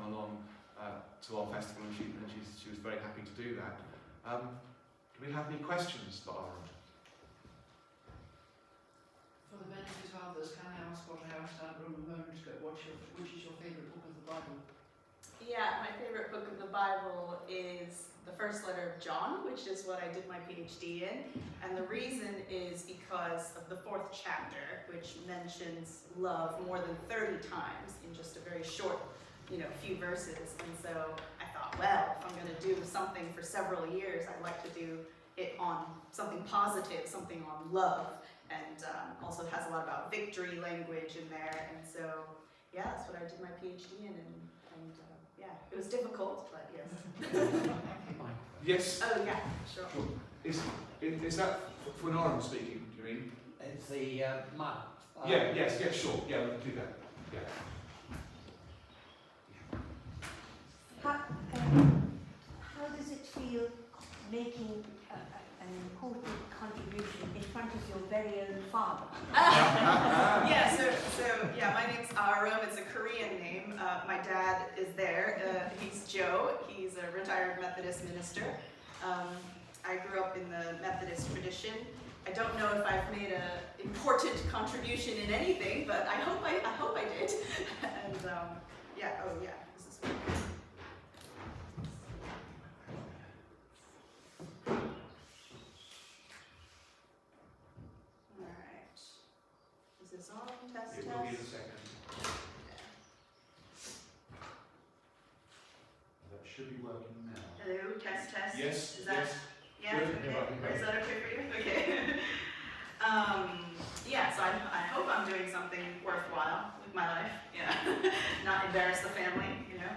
come along to our festival, and she was very happy to do that. Do we have any questions for Ahreum? For the benefit of others, can I ask what I asked Ahreum a moment ago? Which is your favourite book of the Bible? Yeah, my favorite book of the Bible is the first letter of John, which is what I did my PhD in. And the reason is because of the 4th chapter, which mentions love more than 30 times in just a very short, few verses. And so I thought, well, if I'm going to do something for several years, I'd like to do it on something positive, something on love. And also has a lot about victory language in there. And so, yeah, that's what I did my PhD in. And yeah, it was difficult, but yes. Yes? Oh, yeah, sure. Is that for an Ahreum speaking, do you mean? It's the map. Yes, sure. Yeah, we can do that. Yeah. How does it feel making an important contribution in front of your very own father? Yeah, so my name's Ahreum. It's a Korean name. My dad is there. He's Joe. He's a retired Methodist minister. I grew up in the Methodist tradition. I don't know if I've made an important contribution in anything, but I hope I did. And this is what test. It will be the second. That should be working now. Hello, test. Yes. Is that, yes. Yeah. Good. Okay. Is that okay for you? Okay. So I hope I'm doing something worthwhile with my life. Yeah. Not embarrass the family. Yeah.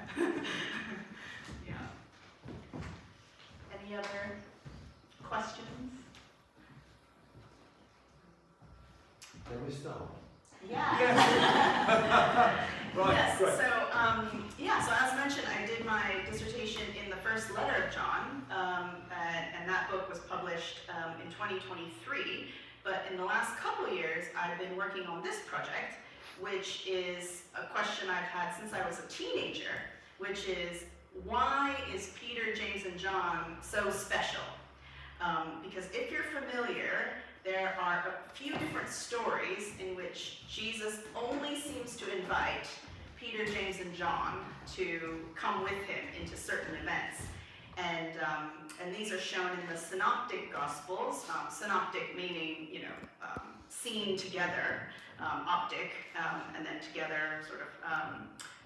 Any other questions? Can we start? Yeah. Right, yes. great. So as mentioned, I did my dissertation in the first letter of John, and that book was published in 2023. But in the last couple years, I've been working on this project, which is a question I've had since I was a teenager, which is, why is Peter, James, and John so special? Because if you're familiar, there are a few different stories in which Jesus only seems to invite Peter, James, and John to come with him into certain events. And these are shown in the Synoptic Gospels. Synoptic meaning, seen together, optic, and then together, sort of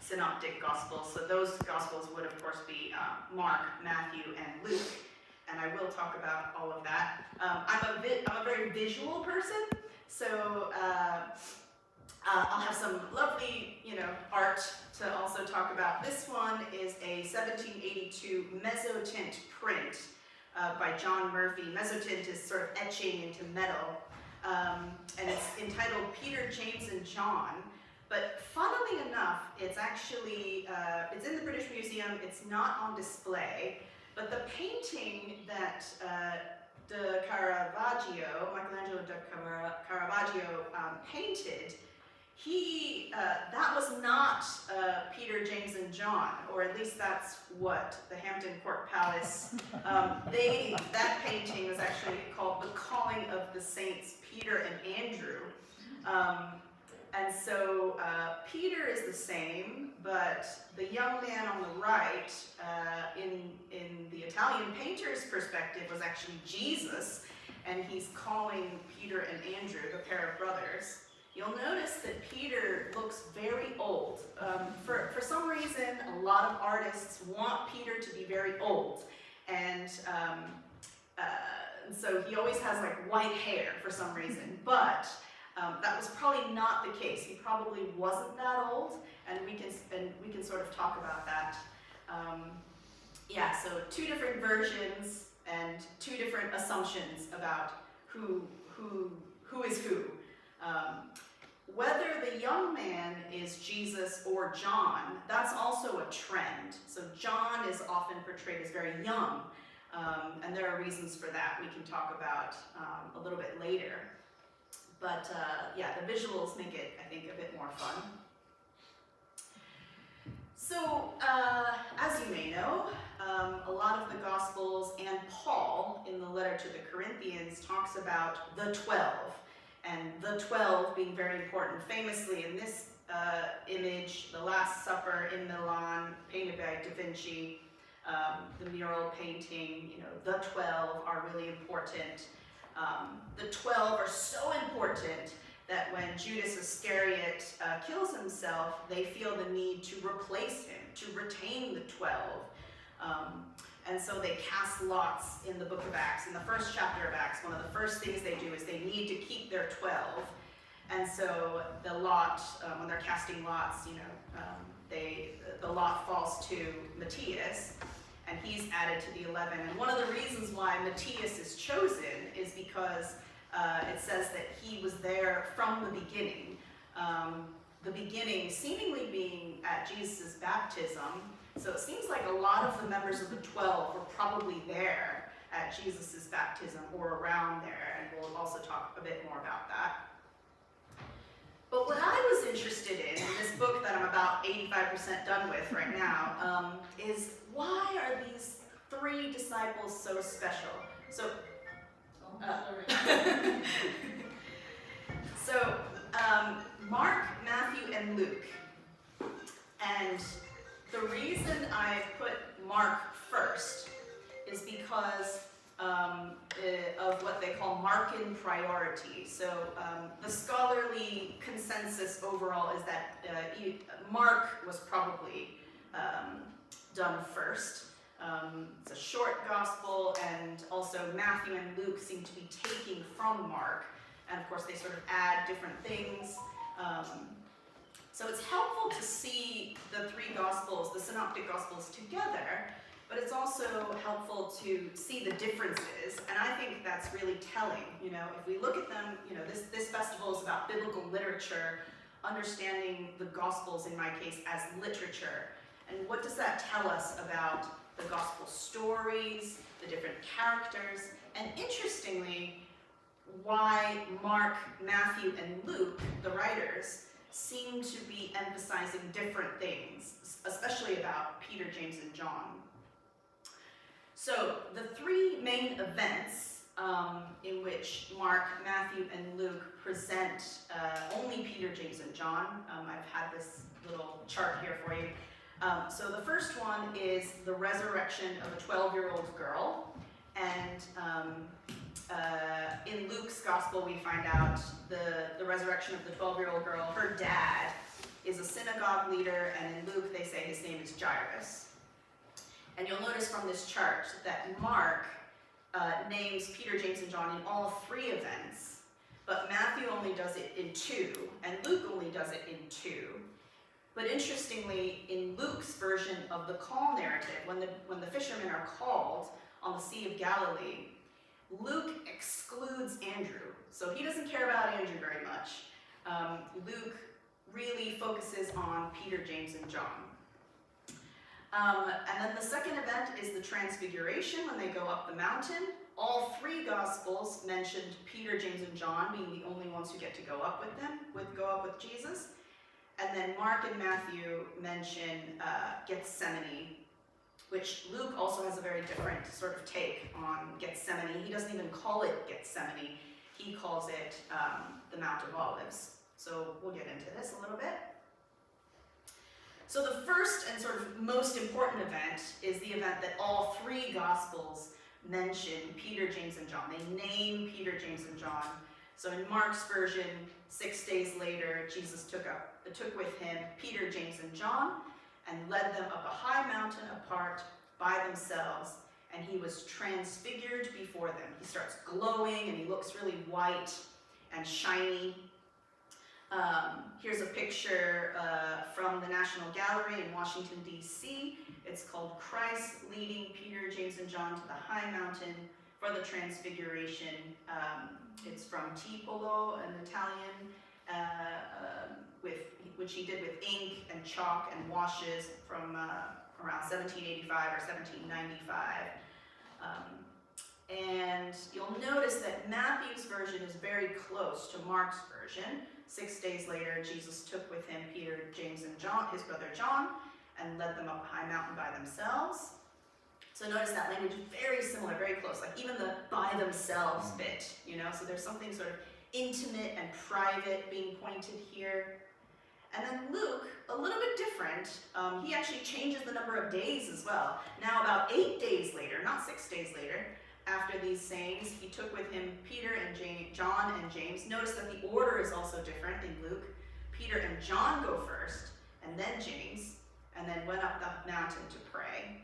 Synoptic Gospels. So those Gospels would, of course, be Mark, Matthew, and Luke. And I will talk about all of that. I'm a very visual person, so I'll have some lovely, art to also talk about. This one is a 1782 mezzotint print by John Murphy. Mezzotint is sort of etching into metal, and it's entitled Peter, James, and John. But funnily enough, it's actually, it's in the British Museum. It's not on display. But the painting that Michelangelo da Caravaggio painted, that was not Peter, James, and John, or at least that's what the Hampton Court Palace, that painting was actually called The Calling of the Saints Peter and Andrew. And so Peter is the same, but the young man on the right, in the Italian painter's perspective, was actually Jesus, and he's calling Peter and Andrew, the pair of brothers. You'll notice that Peter looks very old. For some reason, a lot of artists want Peter to be very old, and so he always has like white hair for some reason, but that was probably not the case. He probably wasn't that old, and we can sort of talk about that. So two different versions and two different assumptions about who is who. Whether the young man is Jesus or John, that's also a trend. So John is often portrayed as very young, and there are reasons for that we can talk about a little bit later. But the visuals make it, I think, a bit more fun. So may know, a lot of the Gospels and Paul in the letter to the Corinthians talks about the 12, and the 12 being very important. Famously in this image, the Last Supper in Milan, painted by Da Vinci, the mural painting, the 12 are really important. The 12 are so important that when Judas Iscariot kills himself, they feel the need to replace him, to retain the 12. And so they cast lots in the book of Acts. In the first chapter of Acts, one of the first things they do is they need to keep their 12. And so the lot, when they're casting lots, the lot falls to Matthias, and he's added to the 11. And one of the reasons why Matthias is chosen is because it says that he was there from the beginning. The beginning seemingly being at Jesus' baptism. So it seems like a lot of the members of the 12 were probably there at Jesus' baptism or around there, and we'll also talk a bit more about that. But what I was interested in this book that I'm about 85% done with right now, is why are these 3 disciples so special? So, Mark, Matthew, and Luke. And the reason I put Mark first is because of what they call Markan priority. So the scholarly consensus overall is that Mark was probably done first. It's a short gospel, and also Matthew and Luke seem to be taking from Mark. And of course they sort of add different things. So it's helpful to see the 3 gospels, the synoptic gospels, together, but it's also helpful to see the differences, and I think that's really telling. If we look at them, this festival is about biblical literature, understanding the gospels in my case as literature. And what does that tell us about the gospel stories, the different characters, and interestingly, why Mark, Matthew, and Luke, the writers, seem to be emphasizing different things, especially about Peter, James, and John. So the 3 main events in which Mark, Matthew, and Luke present only Peter, James, and John. I've had this little chart here for you. So the first one is the resurrection of a 12-year-old girl, and in Luke's gospel we find out the resurrection of the 12-year-old girl. Her dad is a synagogue leader, and in Luke they say his name is Jairus. And you'll notice from this chart that Mark names Peter, James, and John in all 3 events, but Matthew only does it in 2, and Luke only does it in 2. But interestingly, in Luke's version of the call narrative, when the fishermen are called on the Sea of Galilee, Luke excludes Andrew. So he doesn't care about Andrew very much. Luke really focuses on Peter, James, and John. And then the second event is the Transfiguration, when they go up the mountain. All 3 Gospels mentioned Peter, James, and John being the only ones who get to go up with Jesus. And then Mark and Matthew mention Gethsemane, which Luke also has a very different sort of take on Gethsemane. He doesn't even call it Gethsemane. He calls it the Mount of Olives. So we'll get into this a little bit. So the first and sort of most important event is the event that all 3 Gospels mention Peter, James, and John. They name Peter, James, and John. So in Mark's version, 6 days later, Jesus took with him Peter, James, and John, and led them up a high mountain apart by themselves, and he was transfigured before them. He starts glowing, and he looks really white and shiny. Here's a picture from the National Gallery in Washington, D.C. It's called Christ Leading Peter, James, and John to the High Mountain for the Transfiguration. It's from Tiepolo, an Italian, which he did with ink and chalk and washes from around 1785 or 1795. And you'll notice that Matthew's version is very close to Mark's version. 6 days later, Jesus took with him Peter, James, and John, his brother John, and led them up a high mountain by themselves. So notice that language is very similar, very close, like even the by themselves bit, you know, so there's something sort of intimate and private being pointed here. And then Luke, a little bit different, he actually changes the number of days as well. Now about 8 days later, not 6 days later, after these sayings, he took with him Peter and John and James. Notice that the order is also different in Luke. Peter and John go first, and then James, and then went up the mountain to pray.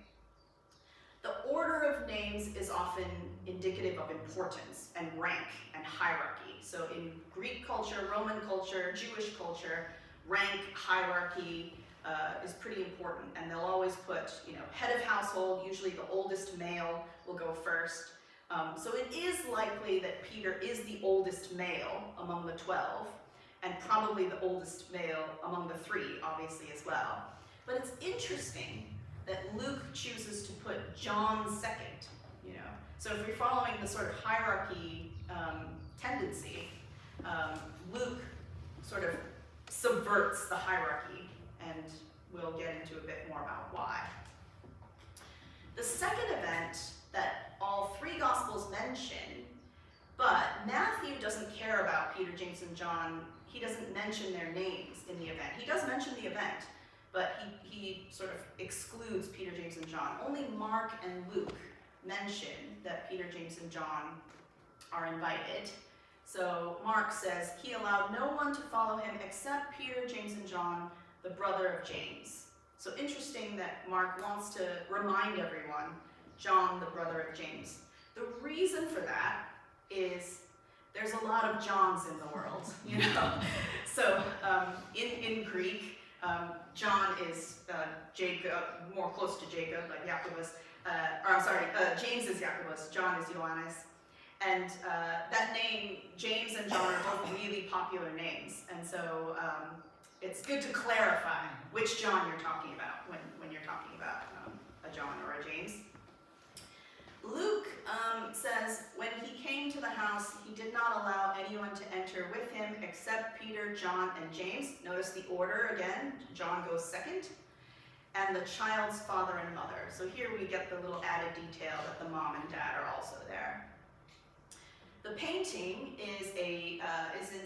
The order of names is often indicative of importance and rank and hierarchy. So in Greek culture, Roman culture, Jewish culture, rank, hierarchy is pretty important, and they'll always put, you know, head of household, usually the oldest male will go first. So it is likely that Peter is the oldest male among the 12, and probably the oldest male among the 3, obviously, as well. But it's interesting that Luke chooses to put John second, you know. So if you're following the sort of hierarchy tendency, Luke sort of subverts the hierarchy, and we'll get into a bit more about why. The second event that all 3 Gospels mention, but Matthew doesn't care about Peter, James, and John. He doesn't mention their names in the event. He does mention the event, but he sort of excludes Peter, James, and John. Only Mark and Luke mention that Peter, James, and John are invited. So Mark says, he allowed no one to follow him except Peter, James, and John, the brother of James. So interesting that Mark wants to remind everyone, John, the brother of James. The reason for that is there's a lot of Johns in the world, you know. So in Greek, John is Jacob, more close to Jacob, like Jacobus. James is Jacobus, John is Johannes. And that name, James and John, are both really popular names. And so it's good to clarify which John you're talking about when you're talking about a John or a James. Luke says, when he came to the house, he did not allow anyone to enter with him except Peter, John, and James. Notice the order again. John goes second. And the child's father and mother. So here we get the little added detail that the mom and dad are also there. The painting is in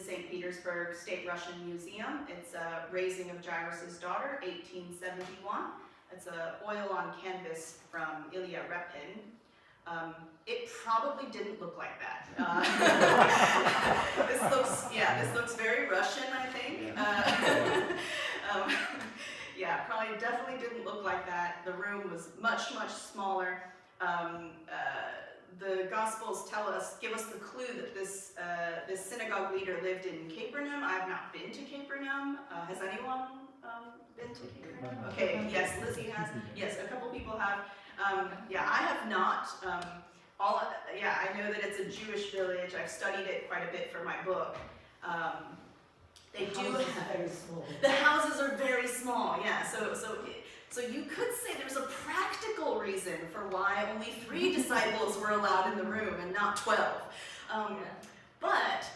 St. Petersburg State Russian Museum. It's a Raising of Jairus' Daughter, 1871. It's an oil on canvas from Ilya Repin. It probably didn't look like that. This looks very Russian, I think. Probably definitely didn't look like that. The room was much, much smaller. The Gospels give us the clue that this synagogue leader lived in Capernaum. I've not been to Capernaum. Has anyone been to Capernaum? Okay, yes, Lizzie has. Yes, a couple people have. I have not. I know that it's a Jewish village. I've studied it quite a bit for my book. They do have very small. The houses are very small. Yeah, so you could say there's a practical reason for why only 3 disciples were allowed in the room and not 12. But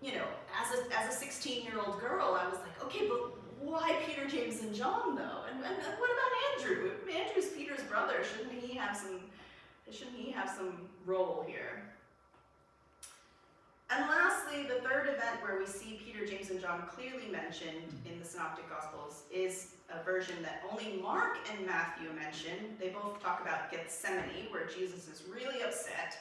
you know, as a 16-year-old girl, I was like, okay, but why Peter, James, and John though? And what about Andrew? Andrew's Peter's brother. Shouldn't he have some role here? And lastly, the third event where we see Peter, James, and John clearly mentioned in the Synoptic Gospels is a version that only Mark and Matthew mention. They both talk about Gethsemane, where Jesus is really upset.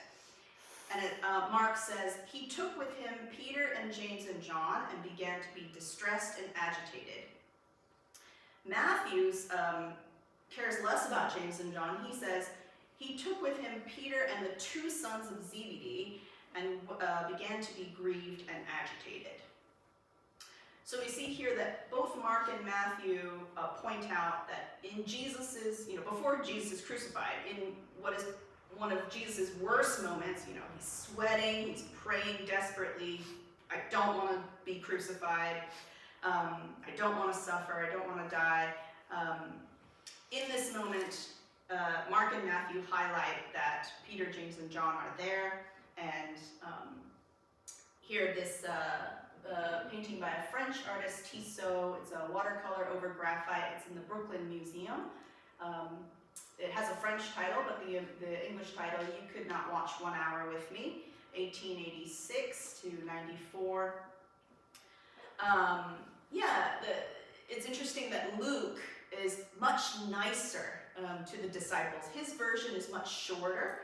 And Mark says, he took with him Peter and James and John and began to be distressed and agitated. Matthew's cares less about James and John. He says, he took with him Peter and the 2 sons of Zebedee and began to be grieved and agitated. So we see here that both Mark and Matthew point out that in before Jesus is crucified, in what is one of Jesus' worst moments, he's sweating, he's praying desperately, I don't want to be crucified, I don't want to suffer, I don't want to die. In this moment, Mark and Matthew highlight that Peter, James, and John are there, and here this painting by a French artist, Tissot. It's a watercolor over graphite. It's in the Brooklyn Museum. it has a French title, but the English title, You Could Not Watch 1 Hour With Me, 1886 to 94. It's interesting that Luke is much nicer to the disciples. His version is much shorter.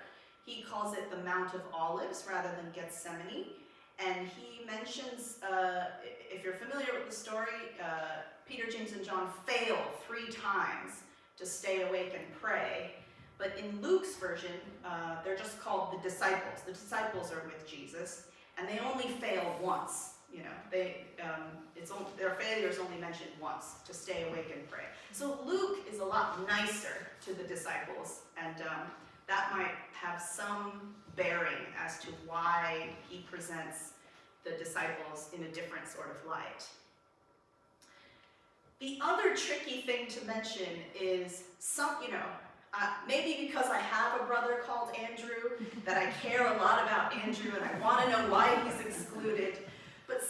He calls it the Mount of Olives rather than Gethsemane. And he mentions, if you're familiar with the story, Peter, James, and John fail 3 times to stay awake and pray. But in Luke's version, they're just called the disciples. The disciples are with Jesus, and they only fail once. Their failure is only mentioned once, to stay awake and pray. So Luke is a lot nicer to the disciples, and that might have some bearing as to why he presents the disciples in a different sort of light. The other tricky thing to mention is maybe because I have a brother called Andrew, that I care a lot about Andrew and I want to know why he's excluded. But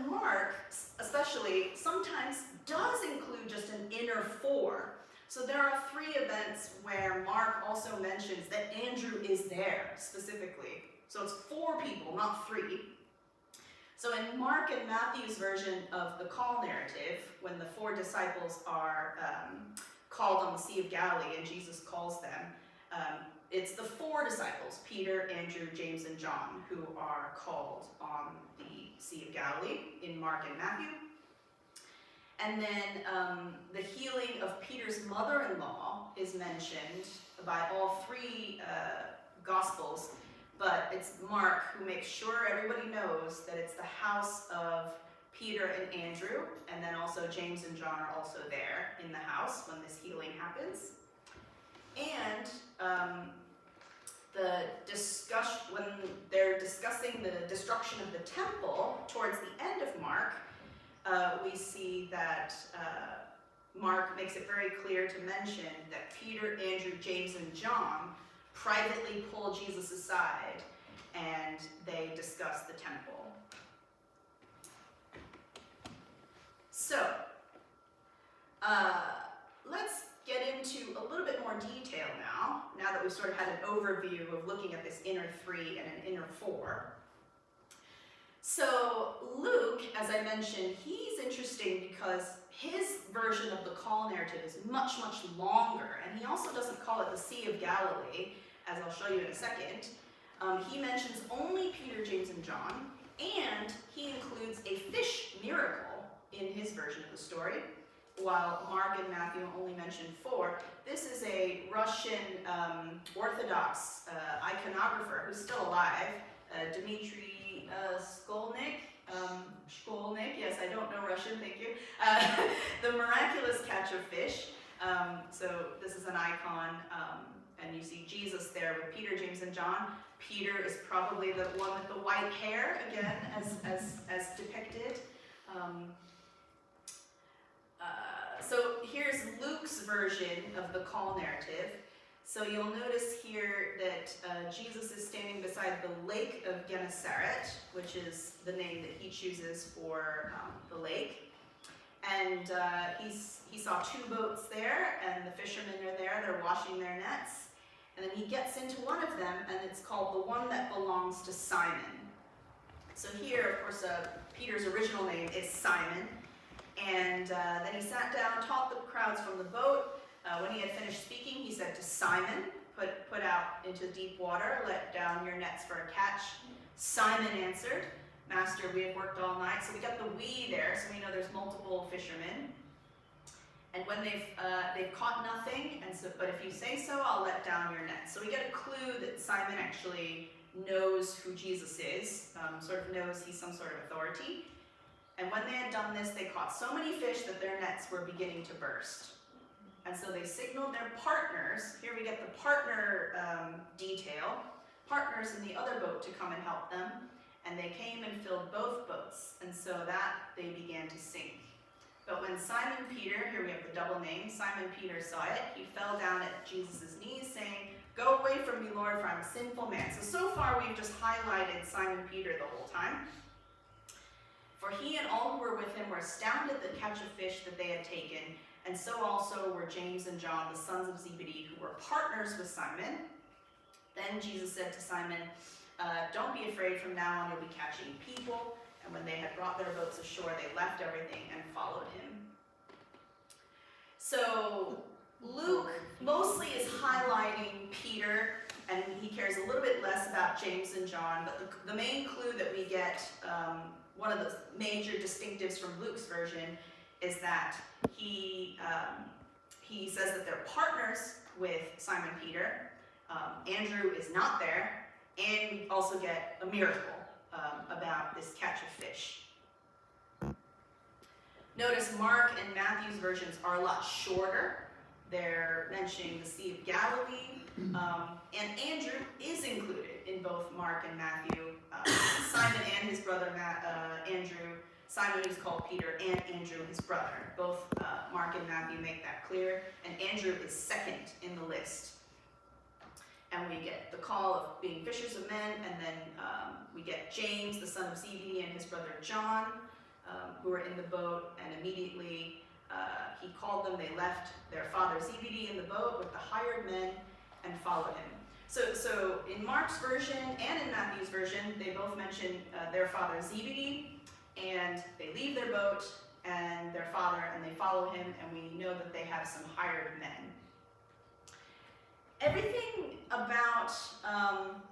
Mark, especially, sometimes does include just an inner 4. So there are 3 events where Mark also mentions that Andrew is there specifically. So it's 4 people, not 3. So in Mark and Matthew's version of the call narrative, when the 4 disciples are called on the Sea of Galilee and Jesus calls them, it's the 4 disciples, Peter, Andrew, James, and John, who are called on the Sea of Galilee in Mark and Matthew. And then the healing of Peter's mother-in-law is mentioned by all 3 Gospels, but it's Mark who makes sure everybody knows that it's the house of Peter and Andrew, and then also James and John are also there in the house when this healing happens. And when they're discussing the destruction of the temple towards the end of Mark, we see that Mark makes it very clear to mention that Peter, Andrew, James, and John privately pull Jesus aside and they discuss the temple. So, let's get into a little bit more detail now that we've sort of had an overview of looking at this inner 3 and an inner 4. So Luke, as I mentioned, he's interesting because his version of the call narrative is much, much longer, and he also doesn't call it the Sea of Galilee, as I'll show you in a second. He mentions only Peter, James, and John, and he includes a fish miracle in his version of the story, while Mark and Matthew only mention 4. This is a Russian Orthodox iconographer who's still alive, Dmitry Shkolnik, yes, I don't know Russian, thank you. The miraculous catch of fish. So this is an icon, and you see Jesus there with Peter, James, and John. Peter is probably the one with the white hair, again, as depicted. So here's Luke's version of the call narrative. So you'll notice here that Jesus is standing beside the Lake of Gennesaret, which is the name that he chooses for the lake. And he saw 2 boats there, and the fishermen are there, they're washing their nets. And then he gets into one of them, and it's called the one that belongs to Simon. So here, of course, Peter's original name is Simon. And then he sat down, taught the crowds from the boat. When he had finished speaking, he said to Simon, put out into deep water, let down your nets for a catch. Simon answered, Master, we have worked all night. So we got the we there, so we know there's multiple fishermen. And when they've caught nothing, but if you say so, I'll let down your nets. So we get a clue that Simon actually knows who Jesus is, sort of knows he's some sort of authority. And when they had done this, they caught so many fish that their nets were beginning to burst. And so they signaled their partners, here we get the partner detail, partners in the other boat to come and help them. And they came and filled both boats, and so that they began to sink. But when Simon Peter, here we have the double name, Simon Peter saw it, he fell down at Jesus' knees saying, Go away from me, Lord, for I'm a sinful man. So far we've just highlighted Simon Peter the whole time. For he and all who were with him were astounded at the catch of fish that they had taken, and so also were James and John, the sons of Zebedee, who were partners with Simon. Then Jesus said to Simon, don't be afraid, from now on you'll be catching people. And when they had brought their boats ashore, they left everything and followed him. So Luke mostly is highlighting Peter, and he cares a little bit less about James and John, but the main clue that we get, one of the major distinctives from Luke's version, is that he says that they're partners with Simon Peter. Andrew is not there, and we also get a miracle about this catch of fish. Notice Mark and Matthew's versions are a lot shorter. They're mentioning the Sea of Galilee, and Andrew is included in both Mark and Matthew. Simon and his brother Andrew, Simon who's called Peter, and Andrew his brother. Both Mark and Matthew make that clear, and Andrew is second in the list. And we get the call of being fishers of men, and then we get James, the son of Zebedee, and his brother John, who are in the boat, and immediately he called them. They left their father Zebedee in the boat with the hired men and followed him. So in Mark's version and in Matthew's version, they both mention their father Zebedee, and they leave their boat and their father, and they follow him, and we know that they have some hired men. Everything about,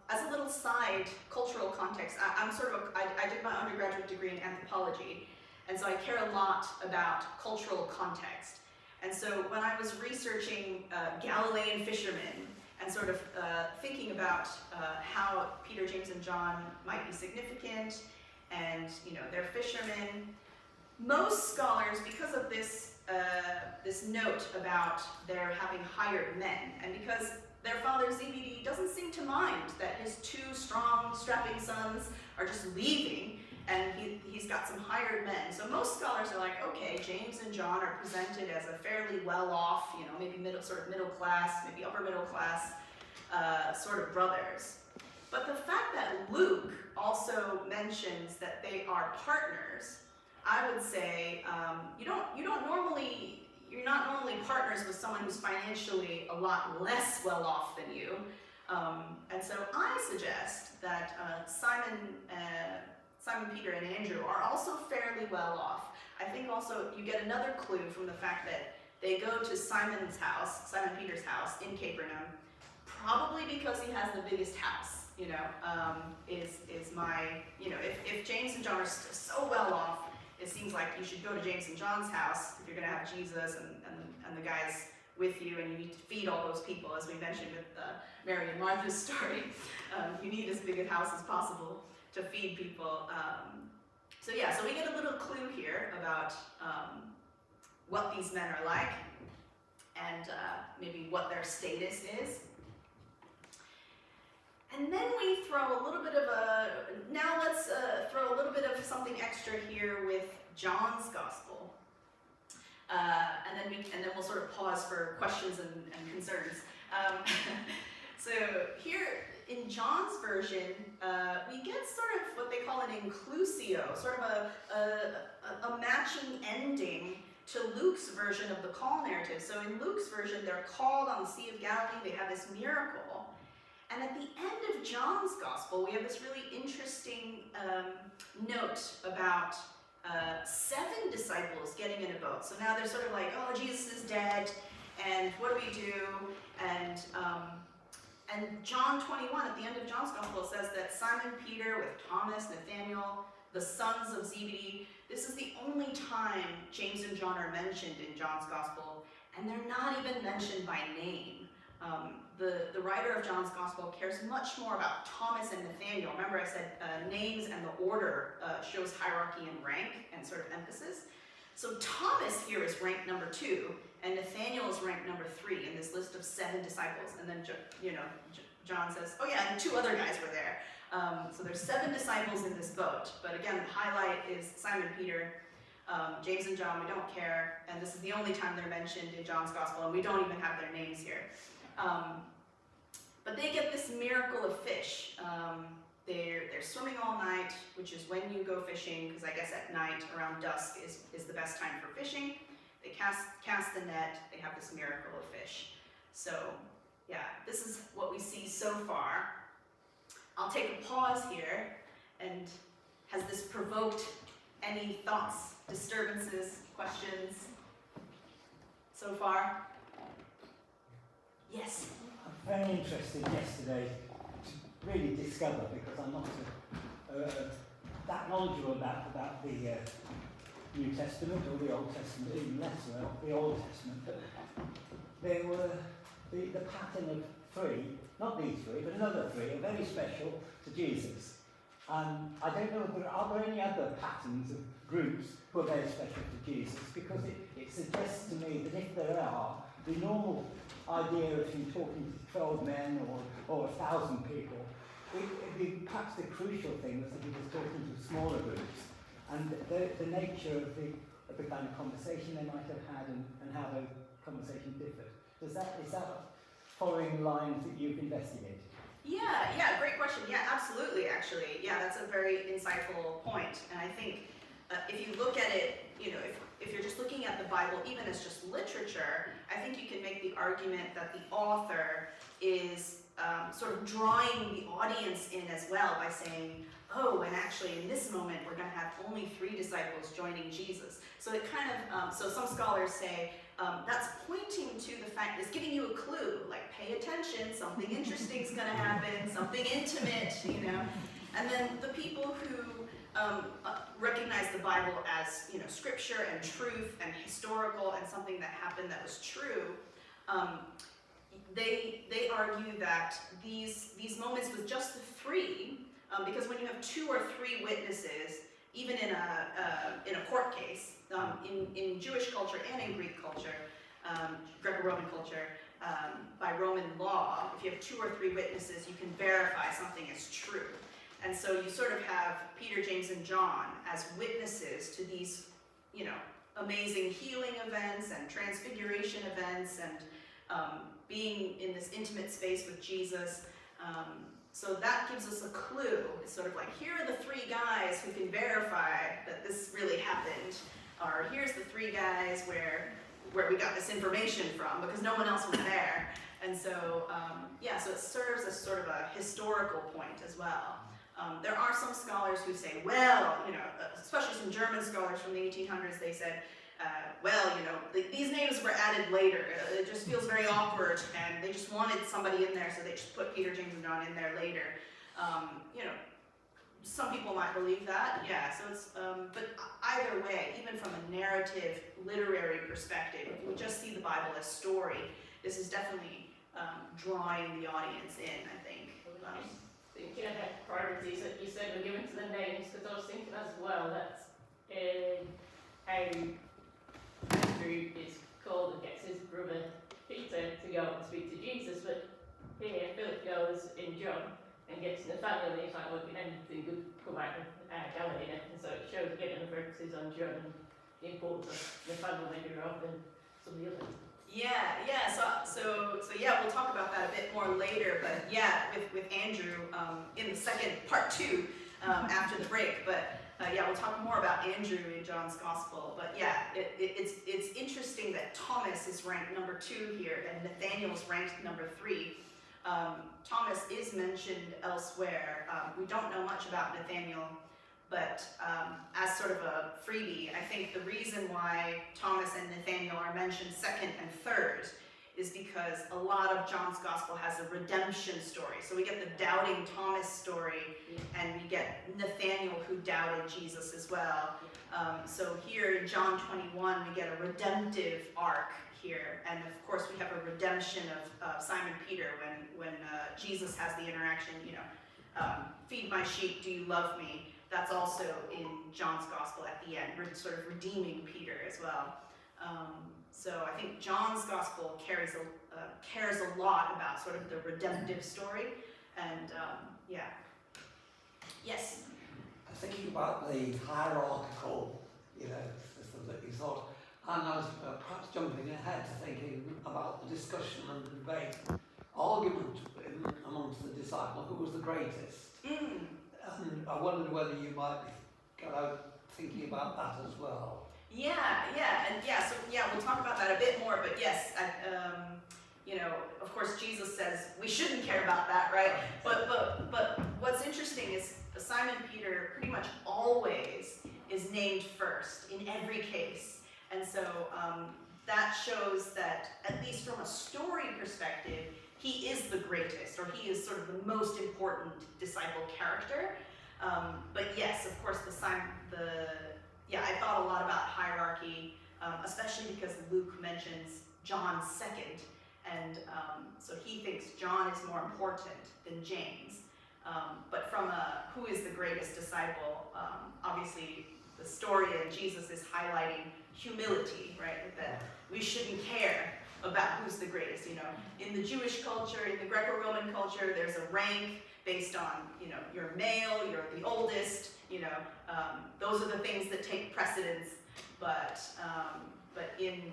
as a little side cultural context, I did my undergraduate degree in anthropology, and so I care a lot about cultural context. And so when I was researching Galilean fishermen and sort of thinking about how Peter, James, and John might be significant, and they're fishermen, most scholars, because of this this note about their having hired men, and because their father Zebedee doesn't seem to mind that his two strong, strapping sons are just leaving, and he's got some hired men. So most scholars are like, okay, James and John are presented as a fairly well-off, maybe middle class, maybe upper middle class sort of brothers. But the fact that Luke also mentions that they are partners, I would say you're not normally partners with someone who's financially a lot less well off than you. And so I suggest that Simon, Peter, and Andrew are also fairly well off. I think also you get another clue from the fact that they go to Simon Peter's house in Capernaum, probably because he has the biggest house. Is my, if James and John are so well off, it seems like you should go to James and John's house if you're going to have Jesus and the guys with you, and you need to feed all those people, as we mentioned with Mary and Martha's story. You need as big a house as possible to feed people. So we get a little clue here about what these men are like, and maybe what their status is. And then we throw a little bit of let's throw a little bit of something extra here with John's gospel. And then we'll sort of pause for questions and concerns. So here in John's version, we get sort of what they call an inclusio, sort of a matching ending to Luke's version of the call narrative. So in Luke's version, they're called on the Sea of Galilee, they have this miracle. And at the end of John's gospel, we have this really interesting note about 7 disciples getting in a boat. So now they're sort of like, oh, Jesus is dead, and what do we do? And John 21, at the end of John's gospel, says that Simon Peter with Thomas, Nathaniel, the sons of Zebedee, this is the only time James and John are mentioned in John's gospel, and they're not even mentioned by name. The writer of John's gospel cares much more about Thomas and Nathaniel. Remember I said names and the order shows hierarchy and rank and sort of emphasis. So Thomas here is ranked number 2, and Nathaniel is ranked number 3 in this list of 7 disciples. And then John says, oh yeah, and 2 other guys were there. So there's 7 disciples in this boat. But again, the highlight is Simon Peter, James and John, we don't care. And this is the only time they're mentioned in John's gospel, and we don't even have their names here. But they get this miracle of fish. They're swimming all night, which is when you go fishing, because I guess at night around dusk is the best time for fishing. They cast the net, they have this miracle of fish. So yeah, this is what we see so far. I'll take a pause here, and has this provoked any thoughts, disturbances, questions so far? Yes? I'm very interested yesterday to really discover, because I'm not that knowledgeable about the New Testament or the Old Testament, even less so the Old Testament, but there were the pattern of three, not these three, but another three, are very special to Jesus. And I don't know, are there any other patterns of groups who are very special to Jesus? Because it suggests to me that if there are, the normal idea of him talking to 12 men or 1,000 people, perhaps the crucial thing was that he was talking to smaller groups, and the nature of the kind of conversation they might have had and how the conversation differed. Is that following lines that you've investigated? Yeah, great question. Yeah, absolutely, actually. Yeah, that's a very insightful point. And I think if you look at it, you know, if you're just looking at the Bible, even as just literature, I think you can make the argument that the author is sort of drawing the audience in as well by saying, oh, and actually in this moment we're going to have only 3 disciples joining Jesus. So it kind of, so some scholars say that's pointing to the fact, it's giving you a clue, like pay attention, something interesting is going to happen, something intimate, you know. And then the people who recognize the Bible as, you know, scripture and truth and historical and something that happened that was true, they argue that these moments with just the 3, because when you have 2 or 3 witnesses, even in a court case, in Jewish culture and in Greek culture, Greco-Roman culture, by Roman law, if you have 2 or 3 witnesses, you can verify something as true. And so you sort of have Peter, James, and John as witnesses to these, you know, amazing healing events and transfiguration events and being in this intimate space with Jesus. So that gives us a clue. It's sort of like, here are the 3 guys who can verify that this really happened. Or here's the 3 guys where we got this information from, because no one else was there. And so, yeah, so it serves as sort of a historical point as well. There are some scholars who say, well, you know, especially some German scholars from the 1800s, they said, well, you know, these names were added later. It just feels very awkward, and they just wanted somebody in there, so they just put Peter, James, and John in there later. You know, some people might believe that, yeah. So it's, but either way, even from a narrative, literary perspective, if you would just see the Bible as story, this is definitely drawing the audience in, I think. Thinking about priorities that you said were given to the names, because I was thinking as well that how Andrew is called and gets his brother Peter to go and speak to Jesus, but here Philip goes in John and gets Nathaniel, and he's like, well, can anything good come out of Galilee? And so it shows again the emphasis on John and the importance of Nathaniel maybe rather than some of the others. Yeah. So yeah, we'll talk about that a bit more later. But yeah, with Andrew in the second part 2 after the break. But yeah, we'll talk more about Andrew in John's Gospel. But yeah, it's interesting that Thomas is ranked number 2 here, and Nathaniel's ranked number 3. Thomas is mentioned elsewhere. We don't know much about Nathaniel. But as sort of a freebie, I think the reason why Thomas and Nathaniel are mentioned 2nd and 3rd is because a lot of John's Gospel has a redemption story. So we get the doubting Thomas story, and we get Nathaniel who doubted Jesus as well. So here in John 21, we get a redemptive arc here. And of course, we have a redemption of Simon Peter when Jesus has the interaction, you know, feed my sheep, do you love me? That's also in John's Gospel at the end, sort of redeeming Peter as well. So I think John's Gospel cares a lot about sort of the redemptive story, and yeah. Yes? I was thinking about the hierarchical, you know, system that you thought, and I was perhaps jumping ahead to thinking about the discussion and the debate, argument amongst the disciples, who was the greatest. Mm. And I wondered whether you might be thinking about that as well. We'll talk about that a bit more, but yes, of course Jesus says we shouldn't care about that, right? But what's interesting is Simon Peter pretty much always is named first in every case. And so that shows that, at least from a story perspective, he is the greatest, or he is sort of the most important disciple character. But yes, of course, I thought a lot about hierarchy, especially because Luke mentions John second, and so he thinks John is more important than James. But from who is the greatest disciple, obviously the story of Jesus is highlighting humility, right? That we shouldn't care about who's the greatest. In the Jewish culture, in the Greco-Roman culture, there's a rank based on, you're male, you're the oldest, those are the things that take precedence. But in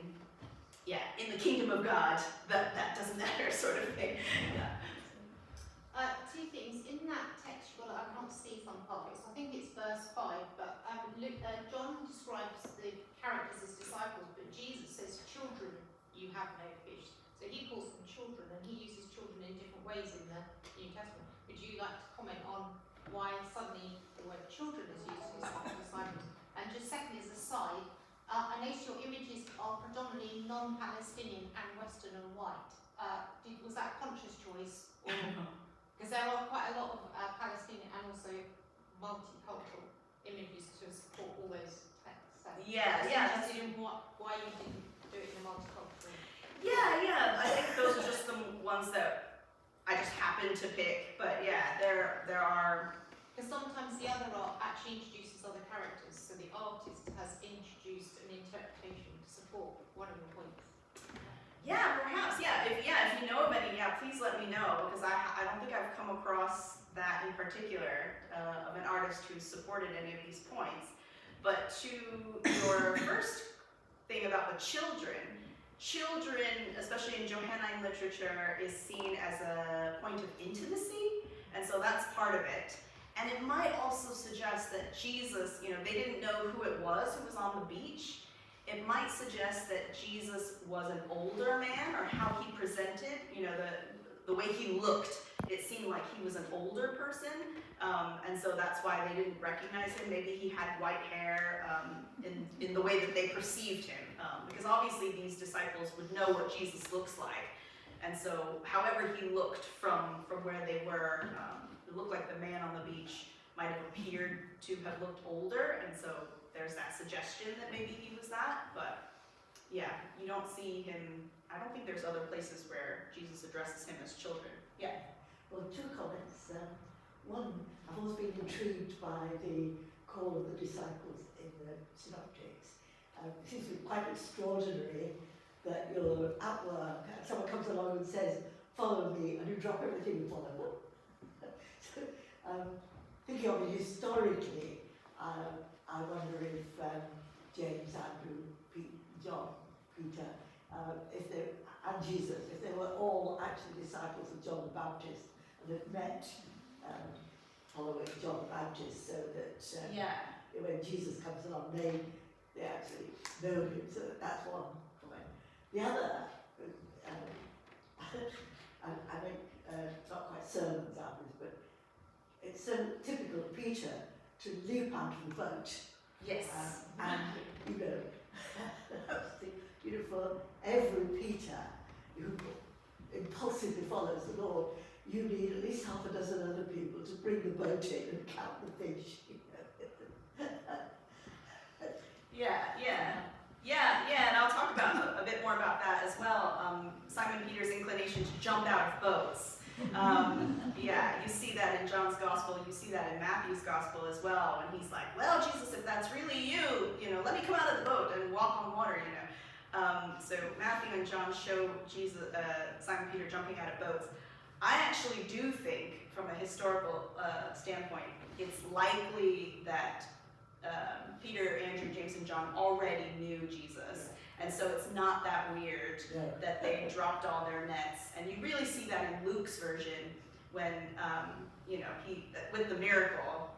the kingdom of God, that doesn't matter, sort of thing. Yeah. Two things. In that text, I can't see some parts. I think it's verse 5, but John describes the characters as disciples, but Jesus says, children, you have no fish. So he calls them children, and he uses children in different ways in the New Testament. Would you like to comment on why suddenly the word children is used to describe disciples? And just second, as a side, I notice your images are predominantly non-Palestinian and Western and white. Was that a conscious choice? Because there are quite a lot of Palestinian and also multicultural images to support all those texts. So Yeah. Interested in why you didn't do it in a multicultural. Yeah. I think those are just the ones that I just happened to pick. But yeah, there are. Because sometimes the other art actually introduces other characters, so the artist has introduced an interpretation to support one of the points. Yeah, perhaps. If you know of any, please let me know, because I don't think I've come across that in particular of an artist who supported any of these points. But to your first thing about the children, especially in Johannine literature, is seen as a point of intimacy, and so that's part of it. And it might also suggest that Jesus, they didn't know who it was who was on the beach. It might suggest that Jesus was an older man, or how he presented, the way he looked, it seemed like he was an older person. And so that's why they didn't recognize him. Maybe he had white hair in the way that they perceived him. Because obviously these disciples would know what Jesus looks like. And so however he looked from where they were, it looked like the man on the beach might have appeared to have looked older, and so there's that suggestion that maybe he was that. But yeah, you don't see him. I don't think there's other places where Jesus addresses him as children. Yeah. Well, two comments. One, I've always been intrigued by the call of the disciples in the synoptics. It seems to be quite extraordinary that you're at work and someone comes along and says, follow me, and you drop everything and follow them. Thinking of it historically, I wonder if James, Andrew, John, Peter, and Jesus, if they were all actually disciples of John the Baptist and had met following John the Baptist, so that when Jesus comes along, they actually know him. So that's one comment. The other, I make not quite sermons out of this, but it's so typical of Peter to leap out of the boat. Yes. And for every Peter who impulsively follows the Lord, you need at least half a dozen other people to bring the boat in and count the fish. And I'll talk about a bit more about that as well. Simon Peter's inclination to jump out of boats. You see that in John's gospel, you see that in Matthew's gospel as well, when he's like, well, Jesus, if that's really you, let me come out of the boat and walk on water, So Matthew and John show Simon Peter jumping out of boats. I actually do think, from a historical standpoint, it's likely that Peter, Andrew, James, and John already knew Jesus. And so it's not that weird that they dropped all their nets. And you really see that in Luke's version, when, with the miracle,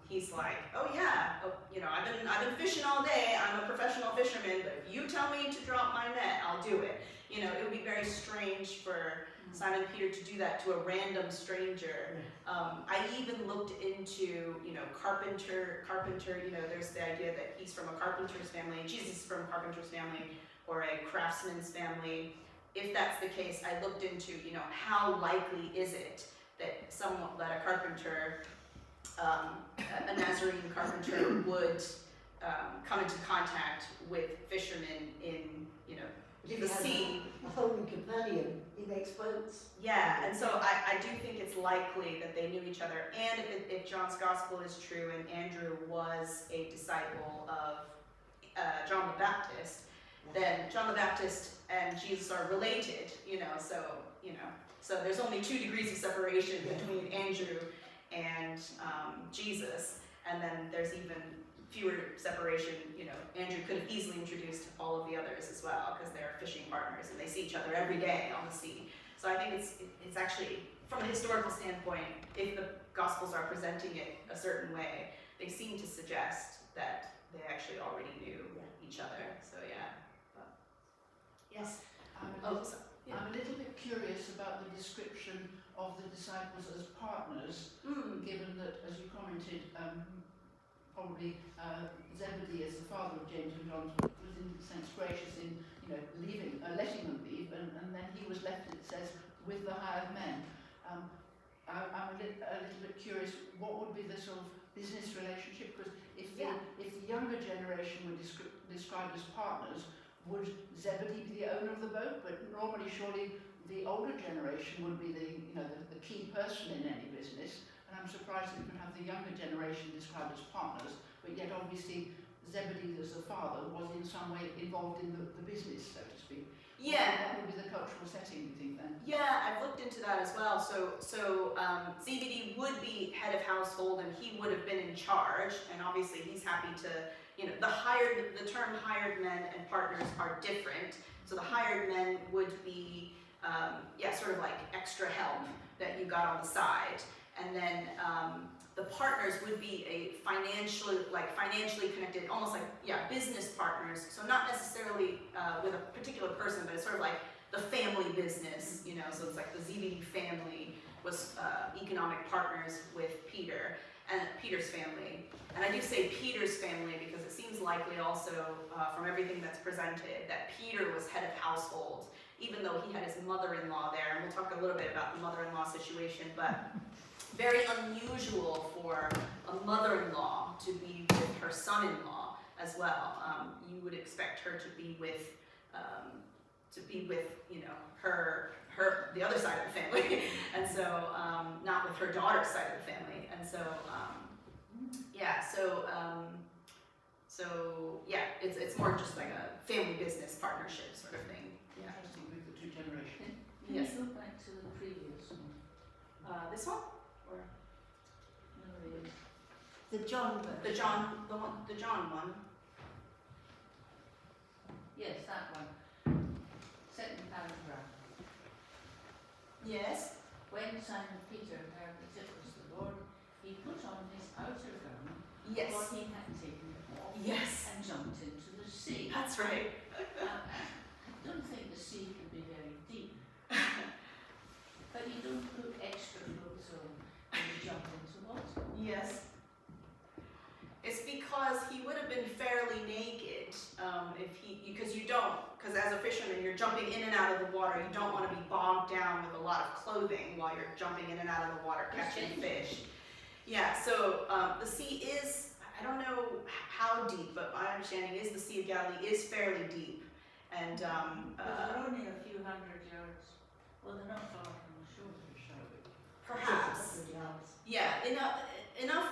he's like, oh yeah, I've been fishing all day, I'm a professional fisherman, but if you tell me to drop my net, I'll do it. It would be very strange for Simon Peter to do that to a random stranger. I even looked into, carpenter, there's the idea that he's from a carpenter's family, and Jesus is from a carpenter's family, or a craftsman's family. If that's the case, I looked into, how likely is it that a carpenter, a Nazarene carpenter would come into contact with fishermen in, the sea. A holy companion, he makes boats. Yeah, and so I do think it's likely that they knew each other, and if John's gospel is true and Andrew was a disciple of John the Baptist, then John the Baptist and Jesus are related, so there's only 2 degrees of separation between Andrew and Jesus, and then there's even fewer separation. Andrew could have easily introduced all of the others as well, because they're fishing partners and they see each other every day on the sea. So I think it's actually, from a historical standpoint, if the Gospels are presenting it a certain way, they seem to suggest that they actually already knew each other. So yeah. But, yes. I'm a little bit curious about the description of the disciples as partners, given that, as you commented, probably Zebedee, as the father of James and John, was in a sense gracious in letting them leave, and then he was left, it says, with the hired men. I'm a little bit curious, what would be the sort of business relationship? Because if the younger generation were described as partners, would Zebedee be the owner of the boat? But normally, surely, the older generation would be the key person in any business. And I'm surprised that you can have the younger generation described as partners, but yet obviously Zebedee, as the father, was in some way involved in the business, so to speak. Yeah. What would be the cultural setting, do you think, then? Yeah, I've looked into that as well. So Zebedee would be head of household, and he would have been in charge, and obviously he's happy to, the term hired men and partners are different. So the hired men would be, sort of like extra help that you got on the side. And then the partners would be a financially connected, almost like, business partners. So not necessarily with a particular person, but it's sort of like the family business, so it's like the Zebedee family was economic partners with Peter and Peter's family. And I do say Peter's family because it seems likely also from everything that's presented that Peter was head of household, even though he had his mother-in-law there. And we'll talk a little bit about the mother-in-law situation, but very unusual for a mother-in-law to be with her son-in-law as well. You would expect her to be with the other side of the family, and so not with her daughter's side of the family. And so it's more just like a family business partnership sort of thing. Yeah. Interesting with the 2 generations. Yes. Can you go back to the previous one? This one, or No, The John version. the John one. yes, that one. Second paragraph. Yes. When Simon Peter heard that it was the Lord, he put on his outer garment, Yes. what he had taken off, Yes. and jumped into the sea. That's right. I don't think the sea can be very deep. But you don't put extra clothes on when you jump into water. Yes. It's because he would have been fairly naked because as a fisherman, you're jumping in and out of the water. You don't want to be bogged down with a lot of clothing while you're jumping in and out of the water catching fish. Yeah, so the sea is, I don't know how deep, but my understanding is the Sea of Galilee is fairly deep. And But they're only a few hundred yards. Well, they're not far from the shore, shall we? perhaps, yeah, enough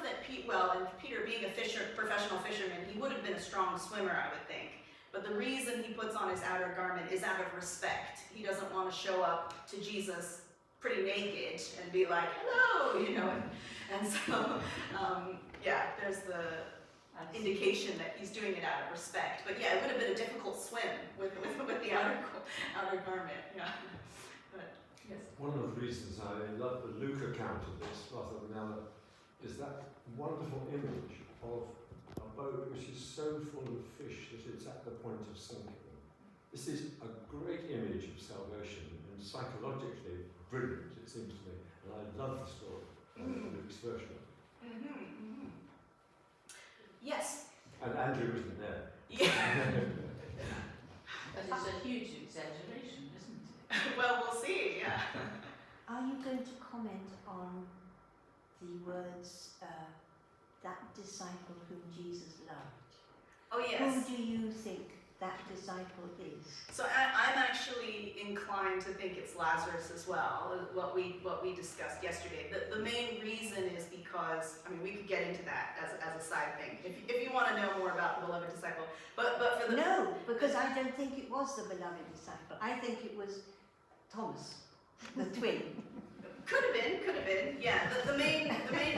that and Peter being a professional fisherman, he would have been a strong swimmer, I would think. But the reason he puts on his outer garment is out of respect. He doesn't want to show up to Jesus pretty naked and be like, hello, and so, there's the indication that he's doing it out of respect. But yeah, it would have been a difficult swim with the outer garment, yeah. But yes. one of the reasons I love the Luke account of this rather than the other is that wonderful image of a boat which is so full of fish that it's at the point of sinking. This is a great image of salvation and psychologically brilliant, it seems to me, and I love the story of Luke's version. Yes. And Andrew isn't there. Yeah. But it's a huge exaggeration, isn't it? Well, we'll see. Yeah. Are you going to comment on the words, that disciple whom Jesus loved? Oh yes. Who do you think that disciple is? So I'm actually inclined to think it's Lazarus as well, what we discussed yesterday. The main reason is because, I mean, we could get into that as a side thing, if you want to know more about the beloved disciple. But for the... No, because I don't think it was the beloved disciple. I think it was Thomas, the twin. Could have been, yeah. The main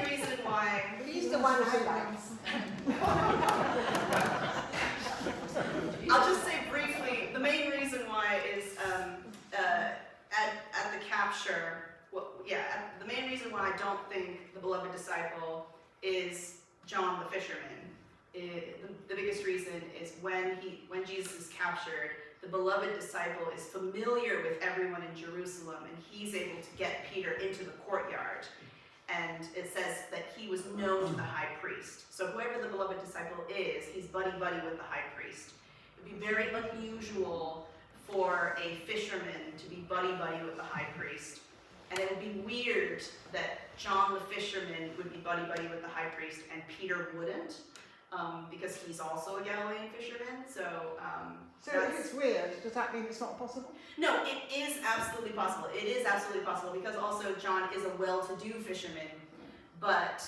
reason why... He's the one I like. I'll just say briefly, the main reason why is at the capture, the main reason why I don't think the beloved disciple is John the fisherman. The biggest reason is when Jesus is captured, the beloved disciple is familiar with everyone in Jerusalem, and he's able to get Peter into the courtyard. And it says that he was known to the high priest. So whoever the beloved disciple is, he's buddy-buddy with the high priest. It would be very unusual for a fisherman to be buddy-buddy with the high priest. And it would be weird that John the fisherman would be buddy-buddy with the high priest and Peter wouldn't, because he's also a Galilean fisherman. So if it's weird, does that mean it's not possible? no, it is absolutely possible. It is absolutely possible because also John is a well-to-do fisherman. But